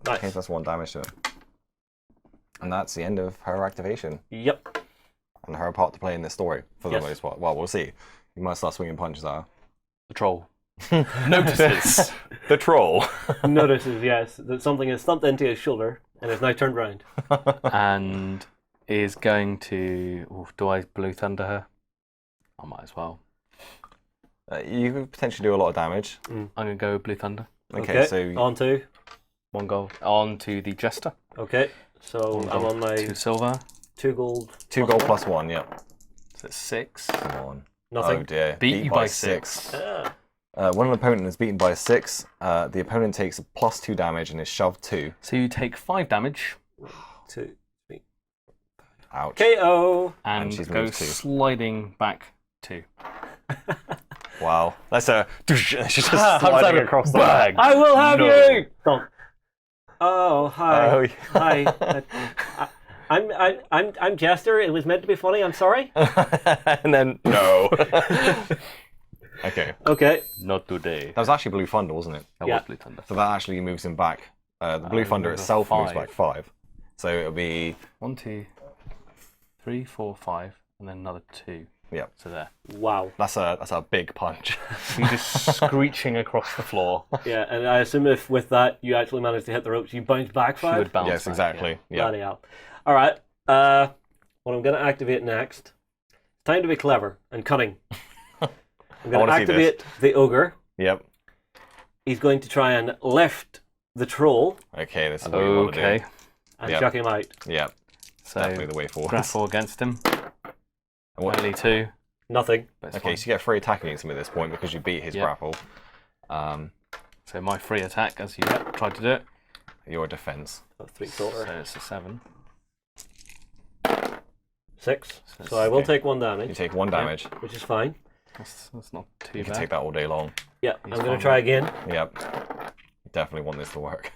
Nice. Okay, that's 1 damage to it. And that's the end of her activation Yep. and her part to play in this story for the Yes. most part. Well, we'll see. You might start swinging punches at her. The troll notices. The troll. Notices, yes, that something has thumped into his shoulder and is now turned round. And is going to... Ooh, do I Blue Thunder her? I might as well. You could potentially do a lot of damage. I'm going to go Blue Thunder. Okay, so on 2. 1 gold. On to the Jester. Okay, so 1 I'm gold, on my 2 silver. 2 gold. 2 gold plus 1, yep. So it's 6. Come on. Nothing. Oh dear. Beat you by 6. Ah, When an opponent is beaten by 6, the opponent takes plus 2 damage and is shoved 2. So you take 5 damage 2. Ouch. KO. and she's go moved 2. sliding back 2. Wow. That's she's just How's sliding that across the bag? I will have No. you. Don't. Oh, hi. Oh, Hi. I'm Jester. It was meant to be funny. I'm sorry. and then, no. Okay. Okay. Not today. That was actually Blue Thunder, wasn't it? That Yeah. was Blue Thunder. So that actually moves him back. The Blue Thunder moves itself moves 5. back 5. So it'll be... 1, 2, 3, 4, 5, and then another 2. Yeah. So there. Wow. That's a big punch. You're just screeching across the floor. Yeah, and I assume if with that you actually managed to hit the ropes, you bounce back She would 5. bounce Yes, back, exactly. Yeah. Bloody hell. All right. What I'm going to activate next. It's time to be clever and cunning. I'm going wanna to see this. activate the ogre. Yep. He's going to try and lift the troll Okay, this is what you want to Okay. do. and Yep. chuck him out. Yep. So Definitely the way forward. grapple against him. What- Only 2. Nothing. But it's Okay, fine. so you get free attack against him at this point because you beat his Yep. grapple. So my free attack, as you tried to do it. Your defense. 3 So silver. it's a 7. 6. So So I will okay. take 1 You damage, take 1 damage. which is fine. That's not too You can bad. take that all day long. Yeah, He's I'm going fine. to try again. Yep. You definitely want this to work.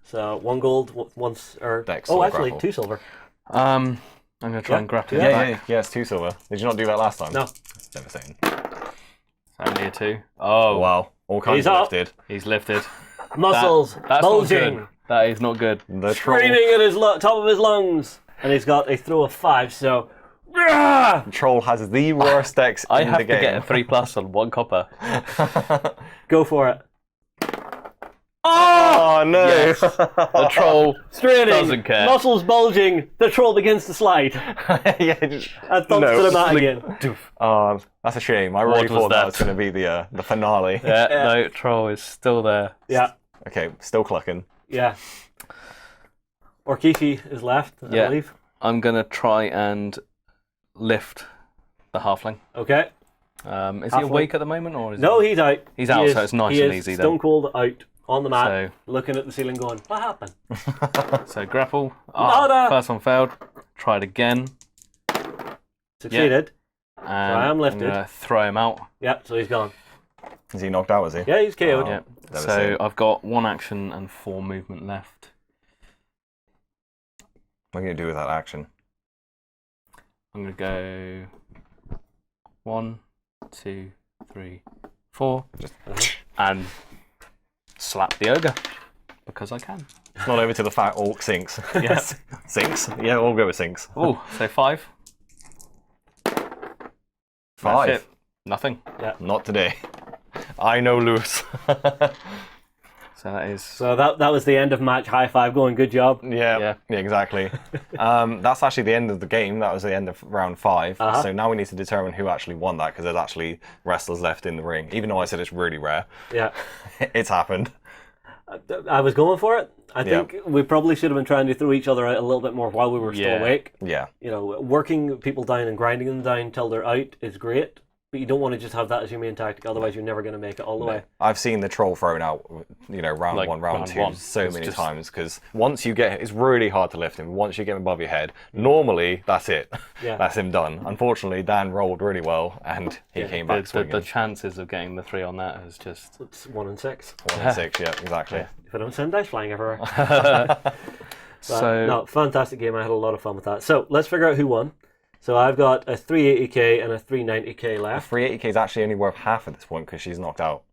So 1 gold, once or Dex oh, or actually grapple. 2 silver. I'm going to try Yeah, and grapple yeah, him Yeah, back. yeah, it's 2 silver. Did you not do that last time? No. It's devastating. Only a 2. Oh, Wow. All kinds He's of up. lifted. he's lifted. Muscles That's not bulging, good. That is not good. The troll. screaming at his top of his lungs, and he's got a throw of 5. So, The troll has the worst dex I in have the to game. get a 3+ on 1 copper. go for it. Oh no! Yes. The troll Straining, doesn't care. muscles bulging. The troll begins to slide yeah, just, and thumps No. to the mat again. oh, that's a shame. I really What was thought that that? was going to be the finale. Yeah, no, troll is still there. Yeah, Okay, still clucking. yeah. Orkishi is left, I Yeah. believe. I'm going to try and lift the halfling. Okay. Is he Halfling. awake at the moment? Or is No, he... he's out. He's He out, is- so it's nice he and is easy then. Stone cold out on the mat, So, looking at the ceiling, going, "What happened?" so grapple. Nada. First one failed. Try it again. Succeeded. And I am lifted. I'm going to throw him out. Yeah, so he's gone. Is he knocked out, is he? Yeah, he's KO'd. Oh. Yeah. That was So it. I've got 1 action and 4 movement left. What are you going to do with that action? I'm going to go 1, 2, 3, 4, and slap the ogre because I can. It's not over to the fat orc sinks. Yes. Sinks? Yeah, we'll go with sinks. Oh, so 5. 5. That's it. Nothing. Not today. I know loose. So that is. So that was the end of match. High five, going, good job. Yeah, exactly. That's actually the end of the game. That was the end of round 5. Uh-huh. So now we need to determine who actually won that because there's actually wrestlers left in the ring. Even though I said it's really rare, Yeah, it's happened. I was going for it. I Yeah. think we probably should have been trying to throw each other out a little bit more while we were still Yeah. awake. Yeah. You know, working people down and grinding them down till they're out is great, but you don't want to just have that as your main tactic, otherwise you're never going to make it all the way. I've seen the troll thrown out, round Like one, round two, one. so It's many just- times, because once you get, it's really hard to lift him. Once you get him above your head, normally that's it. Yeah. That's him done. Unfortunately, Dan rolled really well, and he came back The swinging. chances of getting the 3 on that is just... It's 1 in 6. 1 in 6, yeah, exactly. If I don't send dice flying everywhere. So, No, fantastic game. I had a lot of fun with that. So let's figure out who won. So I've got a 380k and a 390k left. 380k is actually only worth half at this point because she's knocked out.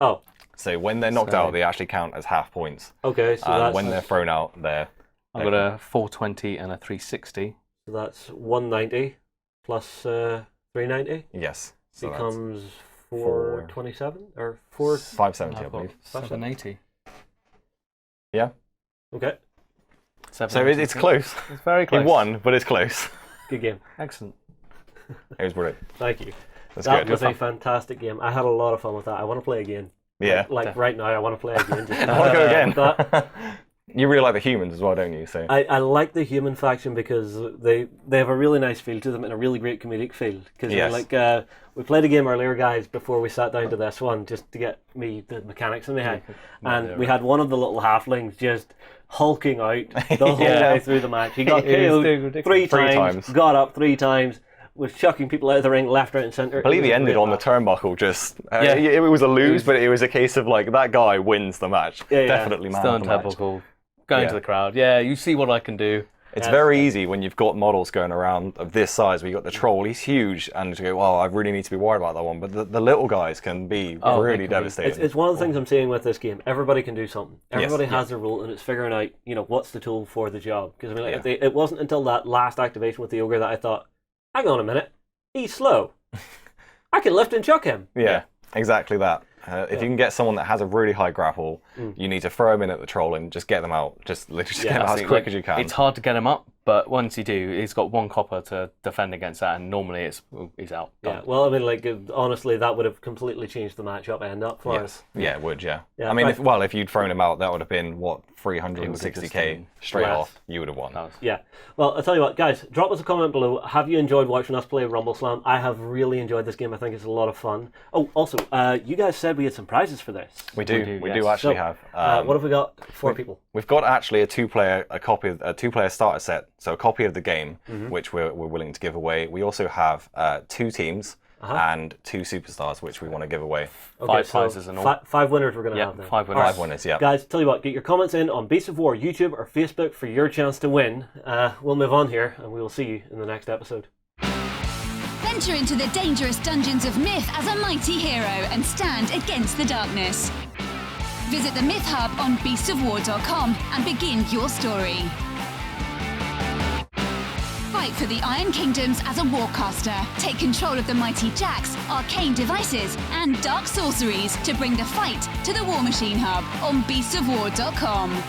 Oh, So when they're knocked out, they actually count as half points. okay. So that's When they're thrown out, I've got a 420 and a 360. so that's 190 plus 390 yes. So that's becomes 427 or 4. 570, I I've got believe. 780. Yeah. Okay, So it's close. It's very He close. won, but it's close. good game. Excellent. It was brilliant. Thank you. That's That good. was a fantastic game. I had a lot of fun with that. I want to play again. Yeah. Like right now, I want to play again. Just I want to go again. That. You really like the humans as well, don't you? So I like the human faction because they have a really nice feel to them and a really great comedic feel. Because Yes. we played a game earlier, guys, before we sat down to this one, just to get me the mechanics in my head. And we had one of the little halflings just hulking out the whole Yeah. way through the match. He got It is KO'd ridiculous. three Three times, times. got up 3 times, was chucking people out of the ring left, right, and centre. I believe he ended on the turnbuckle. Just Yeah. it was a lose, but it was a case of like that guy wins the match. Yeah. Definitely man Still of on the match. typical. Going Yeah. to the crowd. Yeah, you see what I can do. It's Yeah. very easy when you've got models going around of this size where you've got the troll, he's huge, and to go, well, I really need to be worried about that one. But the little guys can be Oh, they really can be- devastating. It's one of the things I'm saying with this game. Everybody can do something. Everybody Yes, has their role, and it's figuring out, what's the tool for the job. Because I mean, Yeah. it wasn't until that last activation with the ogre that I thought, hang on a minute, he's slow. I can lift and chuck him. Yeah, exactly that. If you can get someone that has a really high grapple, you need to throw them in at the troll and just get them out. Just literally get them out as quick as you can. It's hard to get him up, but once you do, he's got 1 copper to defend against that, and normally he's out. Yeah, Done. well, I mean, honestly, that would have completely changed the matchup end up for us. Yeah, it would, yeah. Yeah, I mean, right. if you'd thrown him out, that would have been, what, 360k straight less. off. You would have won. That was- Yeah. Well, I'll tell you what, guys, drop us a comment below. Have you enjoyed watching us play Rumbleslam? I have really enjoyed this game. I think it's a lot of fun. Oh, also, you guys said we had some prizes for this. We do yes. actually So, have. what have we got for people? We've got actually a two-player starter set, so a copy of the game, which we're willing to give away. We also have 2 teams and 2 superstars, which we want to give away. 5 prizes and all. 5 winners we're going to Yeah, have then. 5 winners. 5 winners, yeah. Guys, tell you what, get your comments in on Beasts of War, YouTube or Facebook for your chance to win. We'll move on here, and we will see you in the next episode. Venture into the dangerous dungeons of myth as a mighty hero and stand against the darkness. Visit the Myth Hub on beastsofwar.com and begin your story. Fight for the Iron Kingdoms as a warcaster. Take control of the mighty jacks, arcane devices, and dark sorceries to bring the fight to the War Machine Hub on beastsofwar.com.